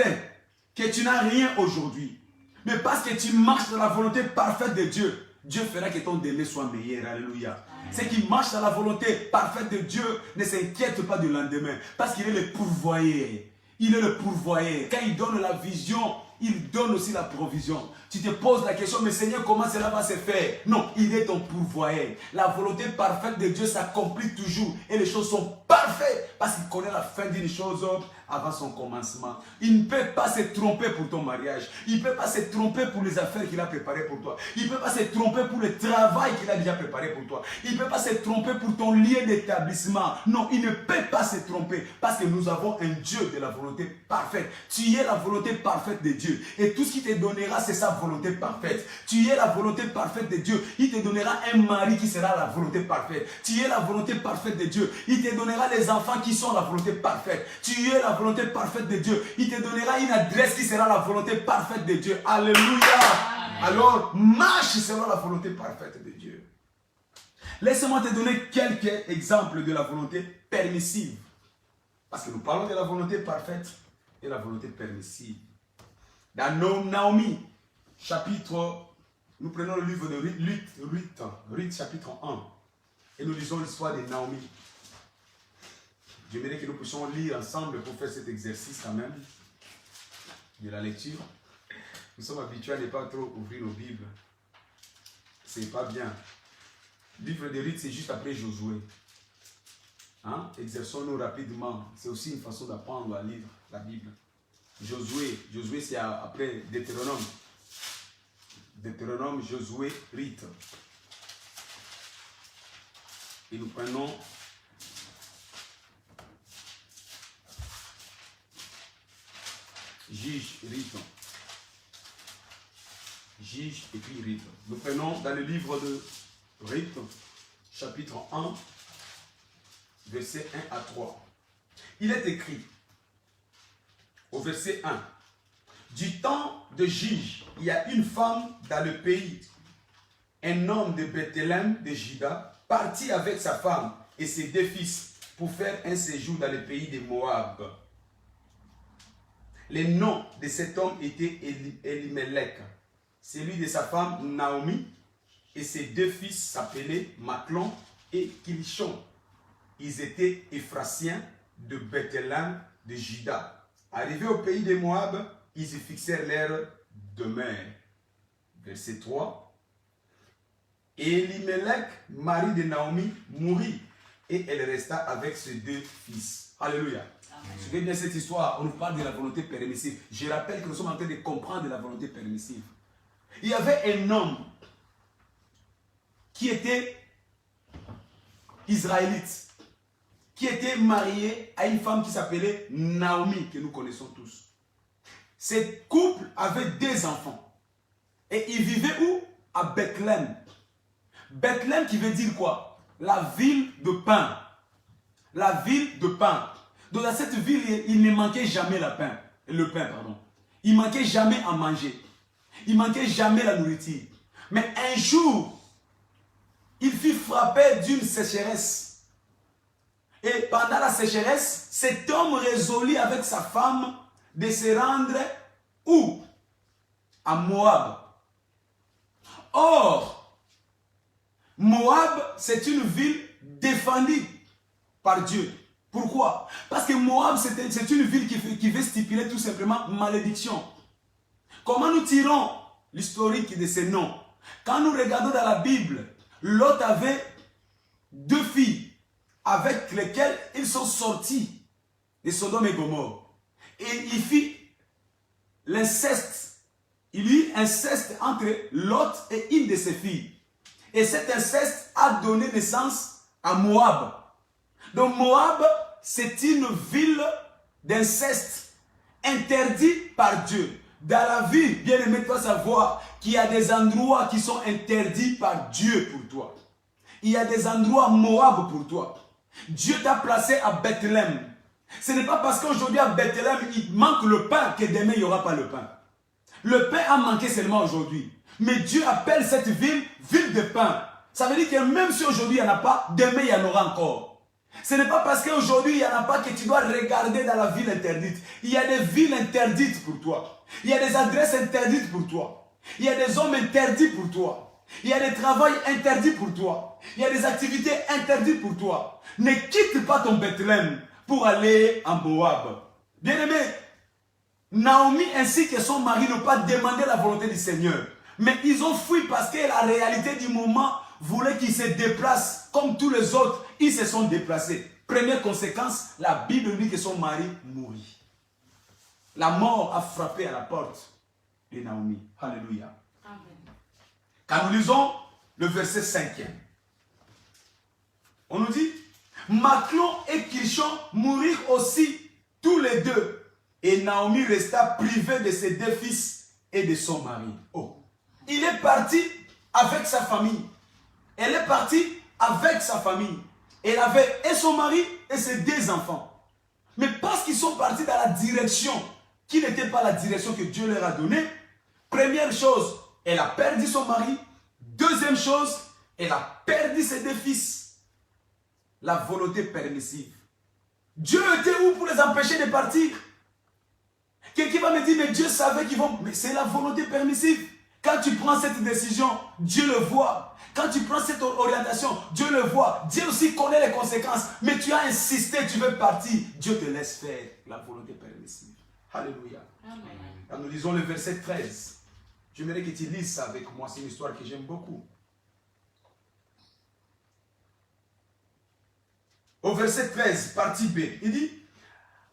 que tu n'as rien aujourd'hui, mais parce que tu marches dans la volonté parfaite de Dieu, Dieu fera que ton délai soit meilleur. Alléluia. Ceux qui marchent dans la volonté parfaite de Dieu ne s'inquiètent pas du lendemain, parce qu'il est le pourvoyeur. Il est le pourvoyeur. Quand il donne la vision, il donne aussi la provision. Tu te poses la question, mais Seigneur, comment cela va se faire? Non, il est ton pourvoyeur. La volonté parfaite de Dieu s'accomplit toujours et les choses sont parfaites parce qu'il connaît la fin d'une chose avant son commencement. Il ne peut pas se tromper pour ton mariage. Il ne peut pas se tromper pour les affaires qu'il a préparées pour toi. Il ne peut pas se tromper pour le travail qu'il a déjà préparé pour toi. Il ne peut pas se tromper pour ton lieu d'établissement. Non, il ne peut pas se tromper parce que nous avons un Dieu de la volonté parfaite. Tu es la volonté parfaite de Dieu. Et tout ce qu'il te donnera, c'est sa volonté parfaite. Tu es la volonté parfaite de Dieu. Il te donnera un mari qui sera la volonté parfaite. Tu es la volonté parfaite de Dieu. Il te donnera les enfants qui sont la volonté parfaite. Tu es la volonté parfaite de Dieu. Il te donnera une adresse qui sera la volonté parfaite de Dieu. Alléluia. Alors, marche selon la volonté parfaite de Dieu. Laisse-moi te donner quelques exemples de la volonté permissive. Parce que nous parlons de la volonté parfaite et la volonté permissive. Dans Naomi, chapitre, nous prenons le livre de Ruth, chapitre 1. Et nous lisons l'histoire de Naomi. J'aimerais que nous puissions lire ensemble pour faire cet exercice quand même de la lecture. Nous sommes habitués à ne pas trop ouvrir nos Bibles. C'est pas bien. Le livre de Ruth, c'est juste après Josué. Hein? Exerçons-nous rapidement. C'est aussi une façon d'apprendre à lire la Bible. Josué c'est après Deutéronome. Deutéronome, Josué, Ruth. Et nous prenons Juge, Ruth. Juge et puis Ruth. Nous prenons dans le livre de Ruth, chapitre 1, versets 1 à 3. Il est écrit, au verset 1, du temps de Juge, il y a une femme dans le pays, un homme de Bethléem de Juda, parti avec sa femme et ses 2 fils pour faire un séjour dans le pays de Moab. Le nom de cet homme était Elimelech, celui de sa femme Naomi, et ses 2 fils s'appelaient Maclon et Kilchon. Ils étaient Éphrasiens de Bethléem de Juda. Arrivés au pays de Moab, ils y fixèrent leur demeure. Verset 3. Elimelech, mari de Naomi, mourut et elle resta avec ses 2 fils. Alléluia. Suivez bien cette histoire, on nous parle de la volonté permissive. Je rappelle que nous sommes en train de comprendre la volonté permissive. Il y avait un homme qui était israélite, qui était marié à une femme qui s'appelait Naomi, que nous connaissons tous. Ce couple avait 2 enfants. Et ils vivaient où? À Bethléem. Bethléem qui veut dire quoi? La ville de pain. La ville de pain. Donc dans cette ville, il ne manquait jamais le pain. Il ne manquait jamais à manger. Il ne manquait jamais la nourriture. Mais un jour, il fut frappé d'une sécheresse. Et pendant la sécheresse, cet homme résolut avec sa femme de se rendre où? À Moab. Or, Moab, c'est une ville défendue par Dieu. Pourquoi? Parce que Moab, c'est une ville qui veut stipuler tout simplement malédiction. Comment nous tirons l'historique de ces noms? Quand nous regardons dans la Bible, Lot avait 2 filles avec lesquelles ils sont sortis de Sodome et Gomorrhe. Et il fit l'inceste. Il y eut inceste entre Lot et une de ses filles. Et cet inceste a donné naissance à Moab. Donc Moab, c'est une ville d'inceste interdite par Dieu. Dans la vie, bien aimé, tu dois savoir qu'il y a des endroits qui sont interdits par Dieu pour toi. Il y a des endroits Moab pour toi. Dieu t'a placé à Bethléem. Ce n'est pas parce qu'aujourd'hui à Bethléem, il manque le pain que demain il n'y aura pas le pain. Le pain a manqué seulement aujourd'hui. Mais Dieu appelle cette ville, ville de pain. Ça veut dire que même si aujourd'hui il n'y en a pas, demain il y en aura encore. Ce n'est pas parce qu'aujourd'hui il n'y en a pas que tu dois regarder dans la ville interdite. Il y a des villes interdites pour toi. Il y a des adresses interdites pour toi. Il y a des hommes interdits pour toi. Il y a des travails interdits pour toi. Il y a des activités interdites pour toi. Ne quitte pas ton Bethléem pour aller en Moab. Bien-aimé, Naomi ainsi que son mari n'ont pas demandé la volonté du Seigneur. Mais ils ont fui parce que la réalité du moment voulait qu'ils se déplacent comme tous les autres. Ils se sont déplacés. Première conséquence, la Bible dit que son mari mourit. La mort a frappé à la porte de Naomi. Alléluia. Amen. Quand nous lisons le verset 5e, on nous dit, Maclon et Kilchon mourirent aussi tous les 2. Et Naomi resta privée de ses 2 fils et de son mari. Oh. Il est parti avec sa famille. Elle est partie avec sa famille. Elle avait et son mari et ses 2 enfants. Mais parce qu'ils sont partis dans la direction qui n'était pas la direction que Dieu leur a donnée, première chose, elle a perdu son mari. Deuxième chose, elle a perdu ses deux fils. La volonté permissive. Dieu était où pour les empêcher de partir? Quelqu'un va me dire, mais Dieu savait qu'ils vont... Mais c'est la volonté permissive. Quand tu prends cette décision, Dieu le voit. Quand tu prends cette orientation, Dieu le voit. Dieu aussi connaît les conséquences. Mais tu as insisté, tu veux partir. Dieu te laisse faire la volonté permissive. Alléluia. Amen. Quand nous lisons le verset 13, j'aimerais que tu lises ça avec moi. C'est une histoire que j'aime beaucoup. Au verset 13, partie B, il dit,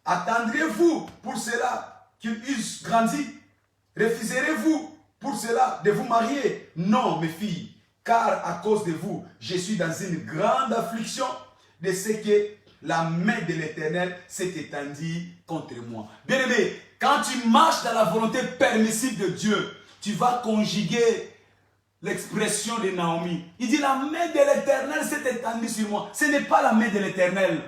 attendrez-vous pour cela qu'ils eussent grandi? Refuserez-vous pour cela de vous marier? Non, mes filles, car à cause de vous, je suis dans une grande affliction de ce que la main de l'Éternel s'est étendue contre moi. Bien-aimé, quand tu marches dans la volonté permissive de Dieu, tu vas conjuguer l'expression de Naomi. Il dit, la main de l'Éternel s'est étendue sur moi. Ce n'est pas la main de l'Éternel.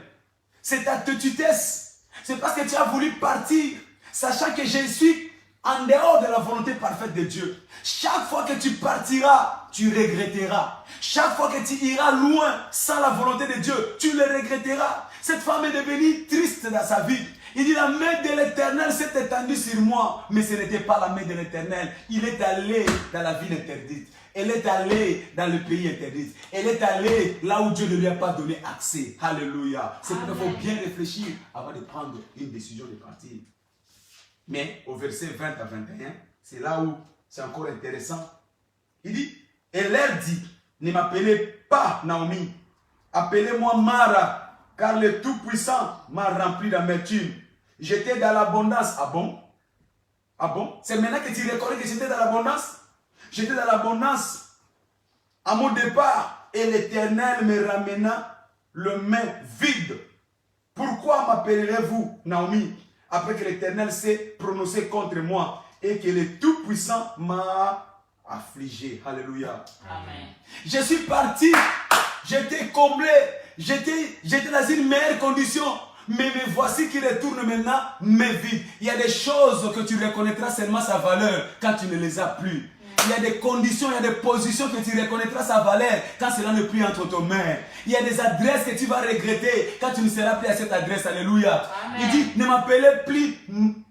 C'est ta tetutesse. C'est parce que tu as voulu partir, sachant que je suis en dehors de la volonté parfaite de Dieu. Chaque fois que tu partiras, tu regretteras. Chaque fois que tu iras loin sans la volonté de Dieu, tu le regretteras. Cette femme est devenue triste dans sa vie. Il dit, la main de l'Éternel s'est étendue sur moi. Mais ce n'était pas la main de l'Éternel. Il est allé dans la ville interdite. Elle est allée dans le pays interdit. Elle est allée là où Dieu ne lui a pas donné accès. Alléluia. C'est pourquoi il faut bien réfléchir avant de prendre une décision de partir. Mais au verset 20 à 21, c'est là où c'est encore intéressant. Il dit, elle leur dit, ne m'appelez pas Naomi, appelez-moi Mara, car le Tout-Puissant m'a rempli d'amertume. J'étais dans l'abondance. Ah bon? Ah bon? C'est maintenant que tu reconnais que j'étais dans l'abondance? J'étais dans l'abondance à mon départ et l'Éternel me ramena le main vide. Pourquoi m'appellerez-vous Naomi après que l'Éternel s'est prononcé contre moi et que le Tout-Puissant m'a affligé? Alléluia. Amen. Je suis parti, j'étais comblé, j'étais dans une meilleure condition. Mais me voici qui retourne maintenant, mais vide. Il y a des choses que tu reconnaîtras seulement sa valeur quand tu ne les as plus. Il y a des conditions, il y a des positions que tu reconnaîtras sa valeur quand cela n'est plus entre tes mains. Il y a des adresses que tu vas regretter quand tu ne seras plus à cette adresse. Alléluia. Amen. Il dit, ne m'appelez plus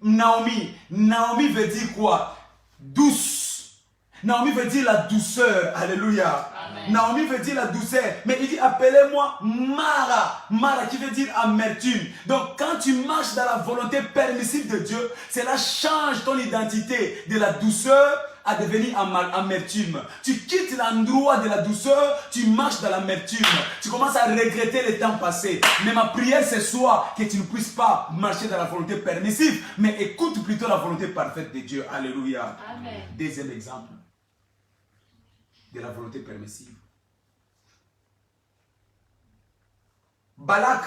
Naomi. Naomi veut dire quoi? Douce. Naomi veut dire la douceur. Alléluia. Amen. Naomi veut dire la douceur. Mais il dit, appelez-moi Mara. Mara qui veut dire amertume. Donc quand tu marches dans la volonté permissive de Dieu, cela change ton identité de la douceur à devenir amertume. Tu quittes l'endroit de la douceur, tu marches dans l'amertume. Tu commences à regretter le temps passé. Mais ma prière ce soir, que tu ne puisses pas marcher dans la volonté permissive, mais écoute plutôt la volonté parfaite de Dieu. Alléluia. Amen. Deuxième exemple de la volonté permissive. Balak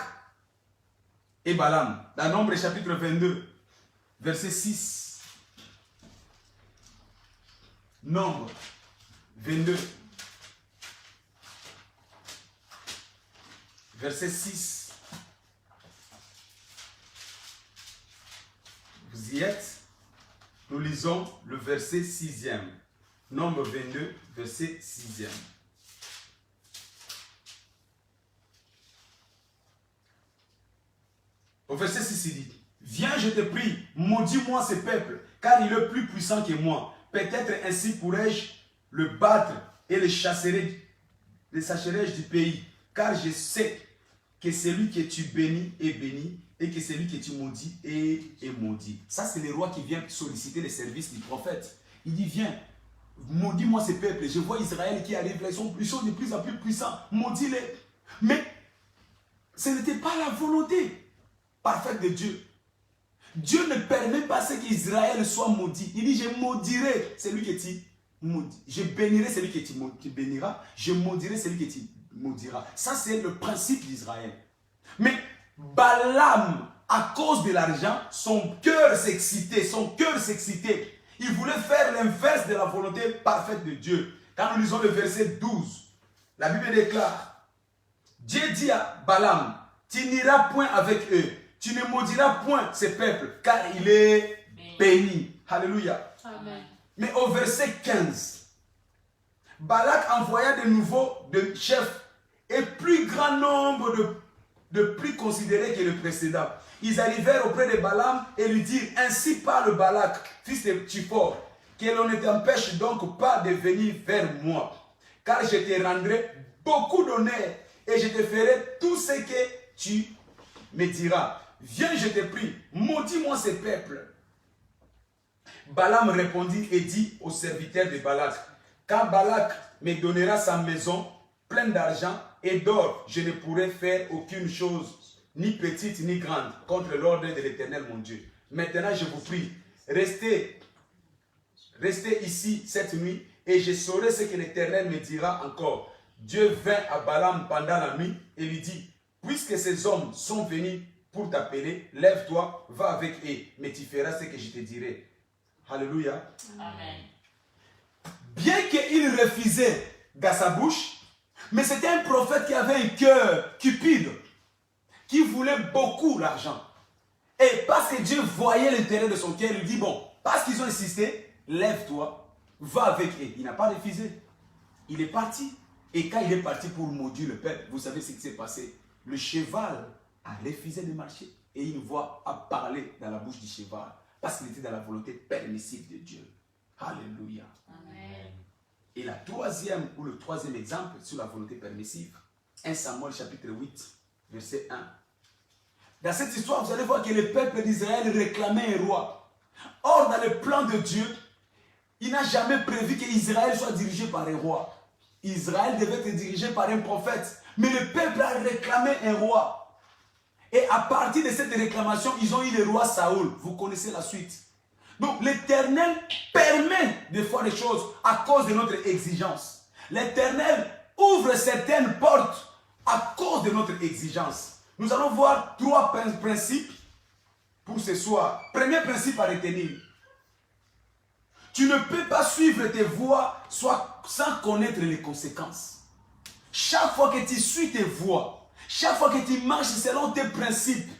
et Balaam, dans Nombre chapitre 22, verset 6. Nombre 22, verset 6. Vous y êtes? Nous lisons le verset 6e. Nombre 22, verset 6e. Au verset 6, il dit, viens, je te prie, maudis-moi ce peuple, car il est plus puissant que moi. Peut-être ainsi pourrais-je le battre et le chasserai du pays. Car je sais que celui que tu bénis est béni et que celui que tu maudis est maudit. Ça, c'est le roi qui vient solliciter les services du prophète. Il dit, viens, maudis-moi ces peuples. Je vois Israël qui arrive là, ils sont de plus en plus puissants. Maudis-les. Mais ce n'était pas la volonté parfaite de Dieu. Dieu ne permet pas ce qu'Israël soit maudit. Il dit, je maudirai celui que tu maudis. Je bénirai celui que tu béniras. Je maudirai celui que tu maudiras. Ça, c'est le principe d'Israël. Mais Balaam, à cause de l'argent, son cœur s'excitait. Il voulait faire l'inverse de la volonté parfaite de Dieu. Quand nous lisons le verset 12, la Bible déclare, Dieu dit à Balaam, tu n'iras point avec eux, tu ne maudiras point ce peuple, car il est béni. Alléluia. Amen. Mais au verset 15, Balak envoya de nouveau de chefs et plus grand nombre de plus considérés que le précédent. Ils arrivèrent auprès de Balaam et lui dirent, ainsi parle Balak, fils de Tsippor, que l'on ne t'empêche donc pas de venir vers moi, car je te rendrai beaucoup d'honneur et je te ferai tout ce que tu me diras. Viens, je te prie, maudis-moi ce peuple. Balaam répondit et dit aux serviteurs de Balak, quand Balak me donnera sa maison pleine d'argent et d'or, je ne pourrai faire aucune chose, ni petite ni grande, contre l'ordre de l'Éternel mon Dieu. Maintenant, je vous prie, restez ici cette nuit et je saurai ce que l'Éternel me dira encore. Dieu vint à Balaam pendant la nuit et lui dit, puisque ces hommes sont venus pour t'appeler, lève-toi, va avec eux, mais tu feras ce que je te dirai. Alléluia. Amen. Bien qu'il refusait dans sa bouche, mais c'était un prophète qui avait un cœur cupide, qui voulait beaucoup l'argent. Et parce que Dieu voyait l'intérêt de son cœur, il dit, bon, parce qu'ils ont insisté, lève-toi, va avec eux. Il n'a pas refusé. Il est parti. Et quand il est parti pour maudire le peuple, vous savez ce qui s'est passé. Le cheval a refusé de marcher. Et une voix a parlé dans la bouche du cheval. Parce qu'il était dans la volonté permissive de Dieu. Alléluia. Amen. Et la troisième ou le troisième exemple sur la volonté permissive, 1 Samuel chapitre 8, verset 1. Dans cette histoire, vous allez voir que le peuple d'Israël réclamait un roi. Or, dans le plan de Dieu, il n'a jamais prévu qu'Israël soit dirigé par un roi. Israël devait être dirigé par un prophète. Mais le peuple a réclamé un roi. Et à partir de cette réclamation, ils ont eu le roi Saoul. Vous connaissez la suite. Donc l'Éternel permet des fois des choses à cause de notre exigence. L'Éternel ouvre certaines portes à cause de notre exigence. Nous allons voir trois principes pour ce soir. Premier principe à retenir. Tu ne peux pas suivre tes voies sans connaître les conséquences. Chaque fois que tu suis tes voies, chaque fois que tu marches selon tes principes,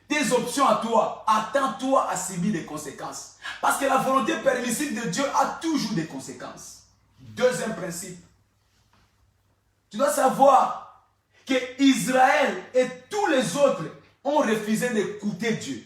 tes options à toi, attends-toi à subir des conséquences. Parce que la volonté permissive de Dieu a toujours des conséquences. Deuxième principe. Tu dois savoir que Israël et tous les autres ont refusé d'écouter Dieu.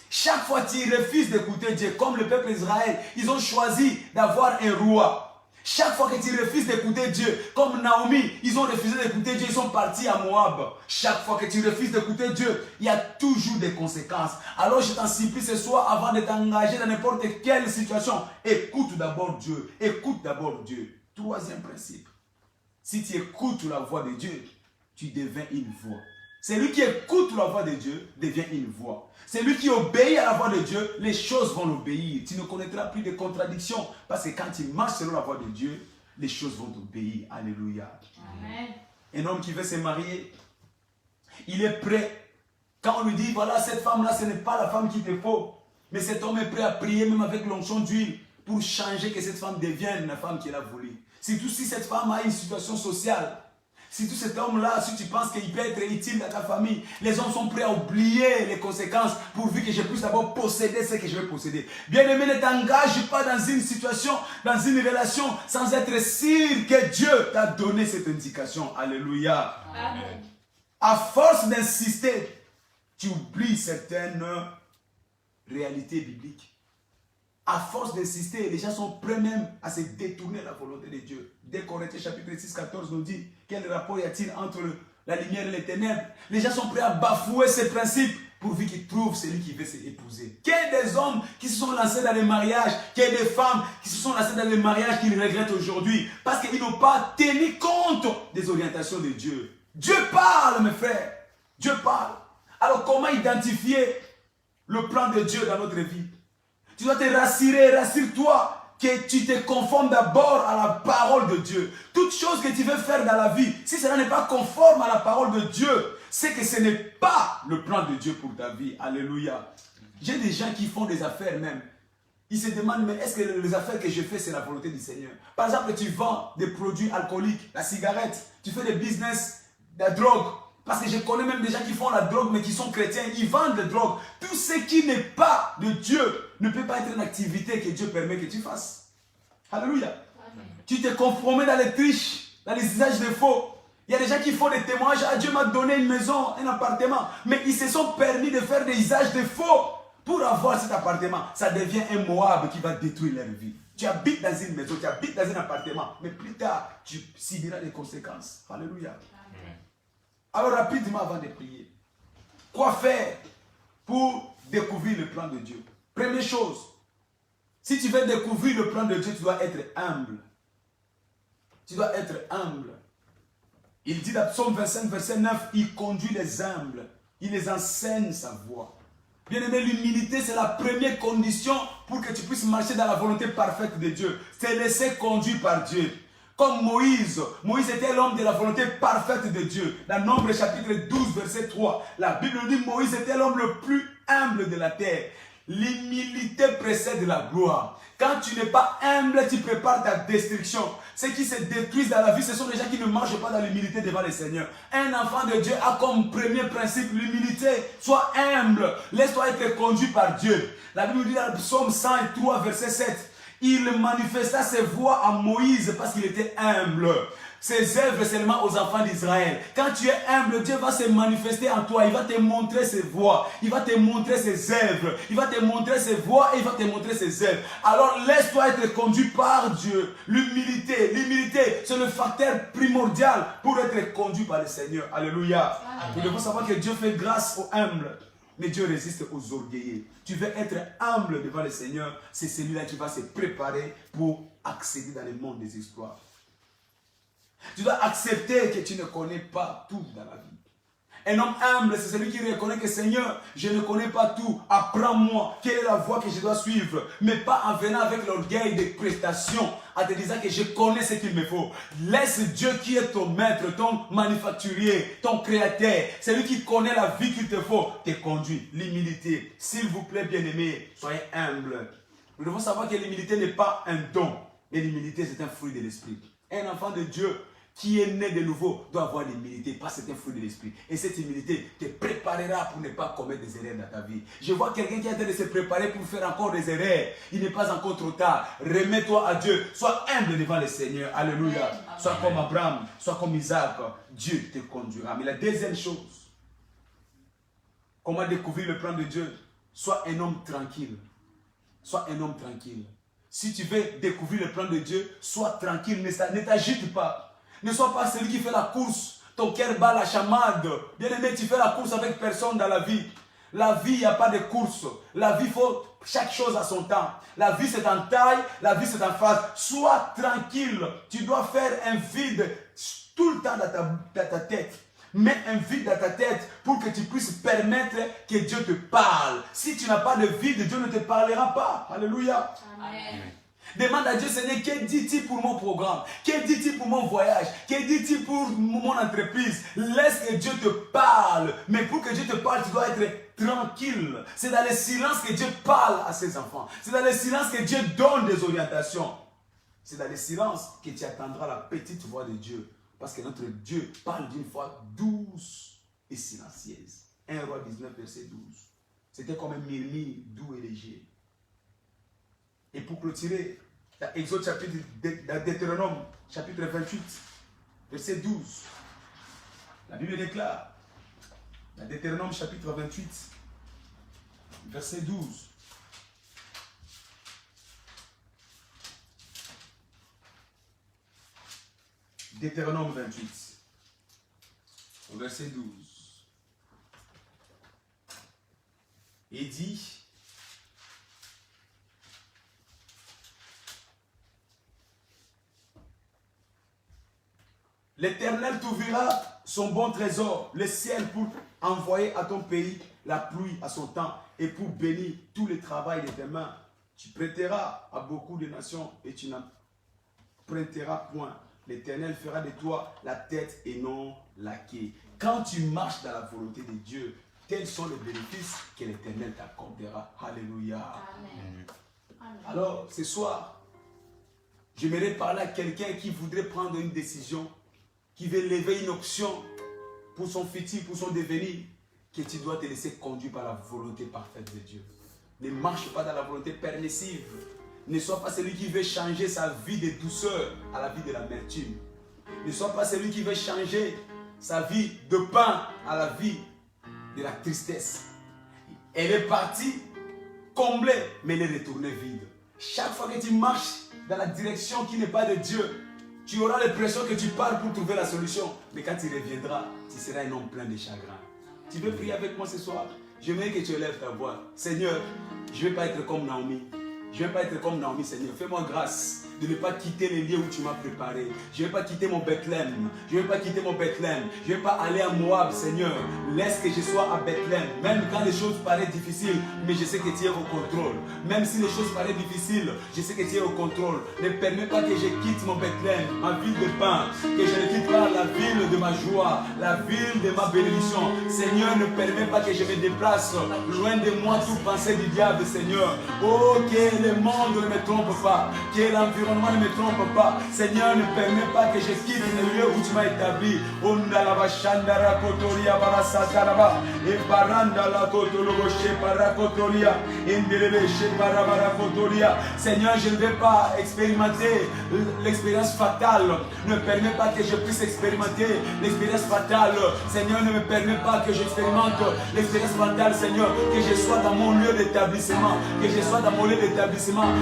Chaque fois que tu refuses d'écouter Dieu, comme le peuple d'Israël, ils ont choisi d'avoir un roi. Chaque fois que tu refuses d'écouter Dieu, comme Naomi, ils ont refusé d'écouter Dieu, ils sont partis à Moab. Chaque fois que tu refuses d'écouter Dieu, il y a toujours des conséquences. Alors je t'en supplie ce soir, avant de t'engager dans n'importe quelle situation, écoute d'abord Dieu. Écoute d'abord Dieu. Troisième principe. Si tu écoutes la voix de Dieu, tu deviens une voix. Celui qui écoute la voix de Dieu devient une voix. Celui qui obéit à la voix de Dieu, les choses vont l'obéir. Tu ne connaîtras plus de contradictions. Parce que quand tu marches selon la voix de Dieu, les choses vont t'obéir. Alléluia. Amen. Un homme qui veut se marier, il est prêt. Quand on lui dit, voilà, cette femme-là, ce n'est pas la femme qu'il te faut. Mais cet homme est prêt à prier, même avec l'onction d'huile, pour changer que cette femme devienne la femme qu'il a voulu. Surtout si cette femme a une situation sociale. Si tout cet homme-là, si tu penses qu'il peut être utile dans ta famille, les hommes sont prêts à oublier les conséquences pourvu que je puisse d'abord posséder ce que je vais posséder. Bien-aimé, ne t'engage pas dans une situation, dans une relation, sans être sûr que Dieu t'a donné cette indication. Alléluia. Amen. À force d'insister, tu oublies certaines réalités bibliques. À force d'insister, les gens sont prêts même à se détourner de la volonté de Dieu. Dès Corinthiens chapitre 6, 14 nous dit quel rapport y a-t-il entre la lumière et les ténèbres. Les gens sont prêts à bafouer ces principes pourvu qu'ils trouvent celui qui veut s'épouser. Qu'il y ait des hommes qui se sont lancés dans les mariages, qu'il y ait des femmes qui se sont lancées dans les mariages qu'ils regrettent aujourd'hui parce qu'ils n'ont pas tenu compte des orientations de Dieu. Dieu parle, mes frères. Dieu parle. Alors comment identifier le plan de Dieu dans notre vie? Tu dois te rassurer, rassure-toi que tu te conformes d'abord à la parole de Dieu. Toute chose que tu veux faire dans la vie, si cela n'est pas conforme à la parole de Dieu, c'est que ce n'est pas le plan de Dieu pour ta vie. Alléluia. J'ai des gens qui font des affaires même. Ils se demandent, mais est-ce que les affaires que je fais, c'est la volonté du Seigneur? Par exemple, tu vends des produits alcooliques, la cigarette, tu fais des business, de la drogue. Parce que je connais même des gens qui font la drogue, mais qui sont chrétiens. Ils vendent la drogue. Tout ce qui n'est pas de Dieu ne peut pas être une activité que Dieu permet que tu fasses. Alléluia. Amen. Tu te compromets dans les triches, dans les usages de faux. Il y a des gens qui font des témoignages. Ah, Dieu m'a donné une maison, un appartement. Mais ils se sont permis de faire des usages de faux pour avoir cet appartement. Ça devient un Moab qui va détruire leur vie. Tu habites dans une maison, tu habites dans un appartement. Mais plus tard, tu subiras les conséquences. Alléluia. Amen. Alors rapidement avant de prier, quoi faire pour découvrir le plan de Dieu? Première chose, si tu veux découvrir le plan de Dieu, tu dois être humble. Tu dois être humble. Il dit dans Psaume 25, verset 9, il conduit les humbles, il les enseigne sa voie. Bien aimé, l'humilité, c'est la première condition pour que tu puisses marcher dans la volonté parfaite de Dieu. C'est laisser conduire par Dieu. Comme Moïse. Moïse était l'homme de la volonté parfaite de Dieu. Dans Nombre chapitre 12, verset 3, la Bible dit Moïse était l'homme le plus humble de la terre. L'humilité précède la gloire. Quand tu n'es pas humble, tu prépares ta destruction. Ceux qui se détruisent dans la vie, ce sont les gens qui ne marchent pas dans l'humilité devant le Seigneur. Un enfant de Dieu a comme premier principe l'humilité. Sois humble. Laisse-toi être conduit par Dieu. La Bible dit dans le psaume 103, verset 7, il manifesta ses voies à Moïse parce qu'il était humble. Ses œuvres seulement aux enfants d'Israël. Quand tu es humble, Dieu va se manifester en toi. Il va te montrer ses voies. Il va te montrer ses œuvres. Il va te montrer ses voies et il va te montrer ses œuvres. Alors laisse-toi être conduit par Dieu. L'humilité. L'humilité, c'est le facteur primordial pour être conduit par le Seigneur. Alléluia. Nous devons savoir que Dieu fait grâce aux humbles. Mais Dieu résiste aux orgueillés. Tu veux être humble devant le Seigneur, c'est celui-là qui va se préparer pour accéder dans le monde des exploits. Tu dois accepter que tu ne connais pas tout dans la vie. Un homme humble, c'est celui qui reconnaît que Seigneur, je ne connais pas tout. Apprends-moi quelle est la voie que je dois suivre. Mais pas en venant avec l'orgueil des prestations, en te disant que je connais ce qu'il me faut. Laisse Dieu qui est ton maître, ton manufacturier, ton créateur. C'est lui qui connaît la vie qu'il te faut, te conduit. L'humilité. S'il vous plaît, bien-aimés, soyez humbles. Nous devons savoir que l'humilité n'est pas un don. Mais l'humilité, c'est un fruit de l'esprit. Un enfant de Dieu qui est né de nouveau doit avoir l'humilité parce que c'est un fruit de l'esprit. Et cette humilité te préparera pour ne pas commettre des erreurs dans ta vie. Je vois quelqu'un qui est en train de se préparer pour faire encore des erreurs. Il n'est pas encore trop tard. Remets-toi à Dieu. Sois humble devant le Seigneur. Alléluia. Amen. Sois comme Abraham, sois comme Isaac. Dieu te conduira. Mais la deuxième chose, comment découvrir le plan de Dieu? Sois un homme tranquille. Sois un homme tranquille. Si tu veux découvrir le plan de Dieu, sois tranquille. Ne t'agite pas. Ne sois pas celui qui fait la course. Ton cœur bat la chamade. Bien aimé, tu fais la course avec personne dans la vie. La vie, il n'y a pas de course. La vie, il faut chaque chose à son temps. La vie, c'est en taille. La vie, c'est en phase. Sois tranquille. Tu dois faire un vide tout le temps dans ta tête. Mets un vide dans ta tête pour que tu puisses permettre que Dieu te parle. Si tu n'as pas de vide, Dieu ne te parlera pas. Alléluia. Amen. Demande à Dieu, Seigneur, que dit-il pour mon programme? Que dit-il pour mon voyage? Que dit-il pour mon entreprise? Laisse que Dieu te parle. Mais pour que Dieu te parle, tu dois être tranquille. C'est dans le silence que Dieu parle à ses enfants. C'est dans le silence que Dieu donne des orientations. C'est dans le silence que tu attendras la petite voix de Dieu. Parce que notre Dieu parle d'une voix douce et silencieuse. 1 Roi 19, verset 12. C'était comme un murmure doux et léger. Et pour clôturer, dans Exode chapitre, dans Deutéronome chapitre 28, verset 12, la Bible déclare, dans Deutéronome chapitre 28, verset 12, Deutéronome 28, verset 12, il dit, l'Éternel t'ouvrira son bon trésor, le ciel pour envoyer à ton pays la pluie à son temps et pour bénir tout le travail de tes mains. Tu prêteras à beaucoup de nations et tu n'emprunteras point. L'Éternel fera de toi la tête et non la queue. Quand tu marches dans la volonté de Dieu, tels sont les bénéfices que l'Éternel t'accordera. Alléluia. Amen. Alors, ce soir, j'aimerais parler à quelqu'un qui voudrait prendre une décision, qui veut lever une option pour son futur, pour son devenir, que tu dois te laisser conduire par la volonté parfaite de Dieu. Ne marche pas dans la volonté permissive. Ne sois pas celui qui veut changer sa vie de douceur à la vie de l'amertume. Ne sois pas celui qui veut changer sa vie de pain à la vie de la tristesse. Elle est partie comblée, mais elle est retournée vide. Chaque fois que tu marches dans la direction qui n'est pas de Dieu, tu auras l'impression que tu pars pour trouver la solution. Mais quand tu reviendras, tu seras un homme plein de chagrin. Tu veux prier avec moi ce soir? J'aimerais que tu élèves ta voix. Seigneur, je ne vais pas être comme Naomi. Je ne vais pas être comme Naomi, Seigneur. Fais-moi grâce de ne pas quitter les lieux où tu m'as préparé. Je ne vais pas quitter mon Bethléem. Je ne vais pas quitter mon Bethléem. Je ne vais pas aller à Moab, Seigneur. Laisse que je sois à Bethléem. Même quand les choses paraissent difficiles, mais je sais que tu es au contrôle. Même si les choses paraissent difficiles, je sais que tu es au contrôle. Ne permets pas que je quitte mon Bethléem, ma ville de pain. Que je ne quitte pas la ville de ma joie, la ville de ma bénédiction. Seigneur, ne permets pas que je me déplace loin de moi toute pensée du diable, Seigneur. Oh, que le monde ne me trompe pas. Que l'environnement ne me trompe pas. Seigneur, ne permets pas que je quitte le lieu où tu m'as établi. Seigneur, je ne vais pas expérimenter l'expérience fatale. Ne permets pas que je puisse expérimenter l'expérience fatale. Seigneur, ne me permets pas que j'expérimente l'expérience fatale, Seigneur. Que je sois dans mon lieu d'établissement. Que je sois dans mon lieu d'établissement.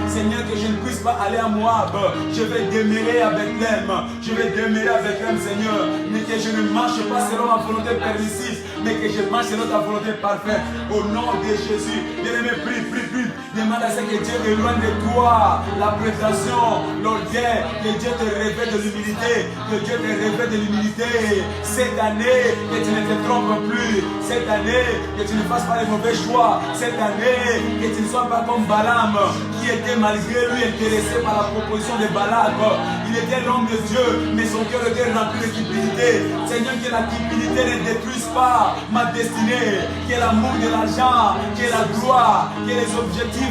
Seigneur, que je ne puisse pas aller à Moab. Je vais demeurer à Bethléem. Je vais demeurer à Bethléem, Seigneur. Mais que je ne marche pas selon ma volonté permissive, mais que je marche selon ta volonté parfaite. Au nom de Jésus, bien-aimé, prie. Demande à ce que Dieu éloigne de toi la prétention, l'orgueil, que Dieu te révèle de l'humilité, que Dieu te révèle de l'humilité. Cette année, que tu ne te trompes plus. Cette année, que tu ne fasses pas les mauvais choix. Cette année, que tu ne sois pas comme Balaam, qui était malgré lui intéressé par la proposition de Balak. Il était l'homme de Dieu, mais son cœur était rempli de cupidité. Seigneur, que la cupidité ne détruise pas ma destinée. Que l'amour de l'argent, que la gloire, que les objectifs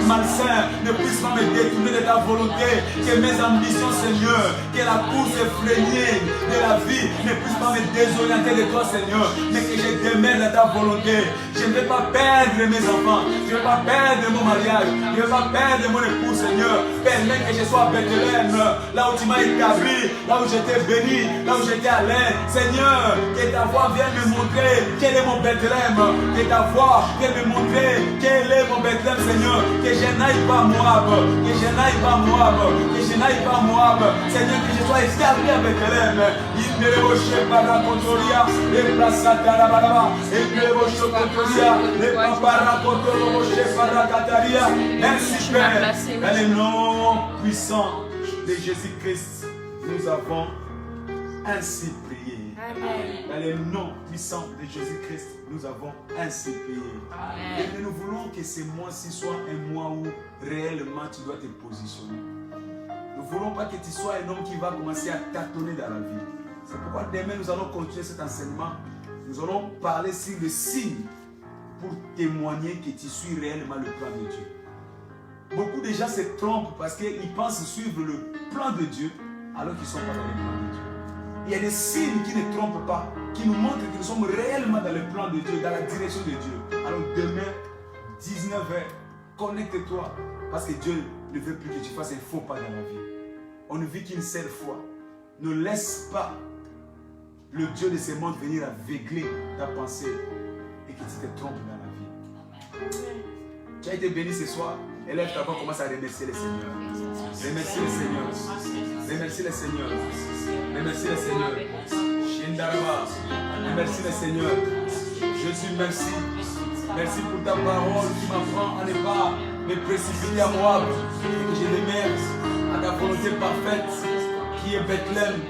malsains ne puissent pas me détourner de ta volonté. Que mes ambitions, Seigneur, que la course effrénée de la vie ne puisse pas me désorienter de toi, Seigneur. Mais que je demeure dans ta volonté. Je ne vais pas perdre mes enfants. Je ne vais pas perdre mon mariage. Je ne vais pas perdre mon époux, Seigneur. Permets que je sois à Bethléem, là où tu m'as établi, là où j'étais béni, là où j'étais à l'aise. Seigneur, que ta voix vienne me montrer quel est mon Bethléem. Que ta voix vienne me montrer quel est mon Bethléem, Seigneur. Que je n'aille pas à Moab. Que je n'aille pas à Moab. Que je n'aille pas à Moab. Seigneur, que je sois établi à Bethléem. Il ne le roche pas la contoria. Et place à Tarabaraba. Et ne le roche contoria. Et papara contoria. Merci Père. Dans le nom puissant de Jésus-Christ, nous avons ainsi prié. Amen. Dans le nom puissant de Jésus-Christ, nous avons ainsi prié. Amen. Et nous voulons que ce mois-ci soit un mois où réellement tu dois te positionner. Nous ne voulons pas que tu sois un homme qui va commencer à tâtonner dans la vie. C'est pourquoi demain nous allons continuer cet enseignement. Nous allons parler sur les signes pour témoigner que tu suis réellement le plan de Dieu. Beaucoup de gens se trompent parce qu'ils pensent suivre le plan de Dieu alors qu'ils ne sont pas dans le plan de Dieu. Il y a des signes qui ne trompent pas, qui nous montrent que nous sommes réellement dans le plan de Dieu, dans la direction de Dieu. Alors demain, 19h, connecte-toi parce que Dieu ne veut plus que tu fasses un faux pas dans la vie. On ne vit qu'une seule fois. Ne laisse pas le Dieu de ce monde venir aveugler ta pensée et que tu te trompes dans la vie. Tu as été béni ce soir. Élève ta voix, commence à remercier le Seigneur. Remercier le Seigneur. Remercier le Seigneur. Remercier le Seigneur. Shindaraba. Remercie le Seigneur. Jésus, merci. Merci pour ta parole qui m'apprend à ne pas me précipiter à Moab et que je demeure à ta volonté parfaite qui est Bethléem,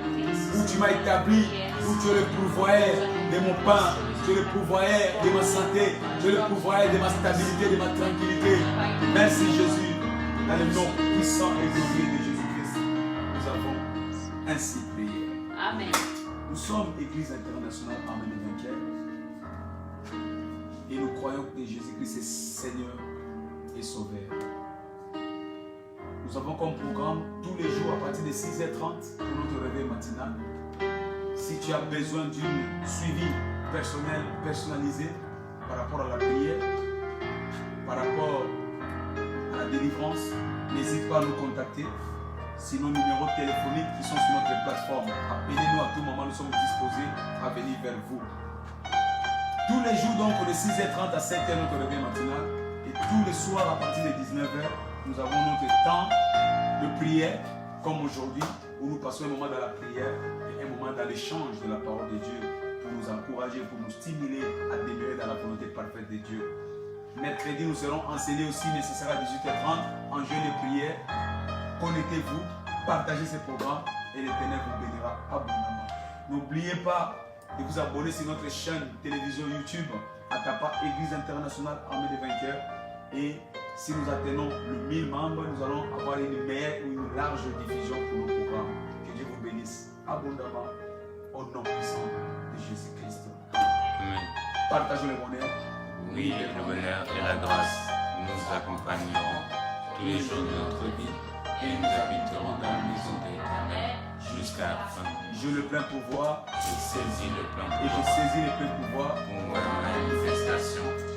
où tu m'as établi, où tu es le pourvoyeur de mon pain. Tu es le pourvoyeur de ma santé, tu es le pourvoyeur de ma stabilité, de ma tranquillité. Merci Jésus, dans le nom puissant et glorieux de Jésus-Christ, nous avons ainsi prié. Amen. Nous sommes Église internationale Amen et Vainqueur. Et nous croyons que Jésus-Christ est Seigneur et Sauveur. Nous avons comme programme tous les jours à partir de 6h30 pour notre réveil matinal. Si tu as besoin d'un suivi personnel, personnalisé par rapport à la prière, par rapport à la délivrance, n'hésite pas à nous contacter. Sinon, numéros téléphoniques qui sont sur notre plateforme. Appelez-nous à tout moment, nous sommes disposés à venir vers vous. Tous les jours, donc, de 6h30 à 7h, notre réveil matinal. Et tous les soirs, à partir de 19h, nous avons notre temps de prière, comme aujourd'hui, où nous passons un moment dans la prière et un moment dans l'échange de la parole de Dieu pour nous encourager, pour nous stimuler à demeurer dans la volonté parfaite de Dieu. Mercredi, nous serons enseignés aussi nécessaire à 18h30 en jeûne et prière. Connectez-vous, partagez ce programme et l'Éternel vous bénira abondamment. N'oubliez pas de vous abonner sur notre chaîne télévision YouTube à Tapa Église Internationale Armée des Vainqueurs. Et si nous atteignons le 1000 membres, nous allons avoir une meilleure ou une large diffusion pour nos programmes. Que Dieu vous bénisse abondamment au nom puissant de Jésus-Christ. Amen. Partageons le bonheur. Oui, le bonheur et la grâce nous accompagneront tous les jours de notre vie et nous habiterons dans la maison de l'Éternel jusqu'à la fin. J'ai le plein pouvoir Je saisis le plein et je pouvoir saisis le plein pouvoir pour ma manifestation.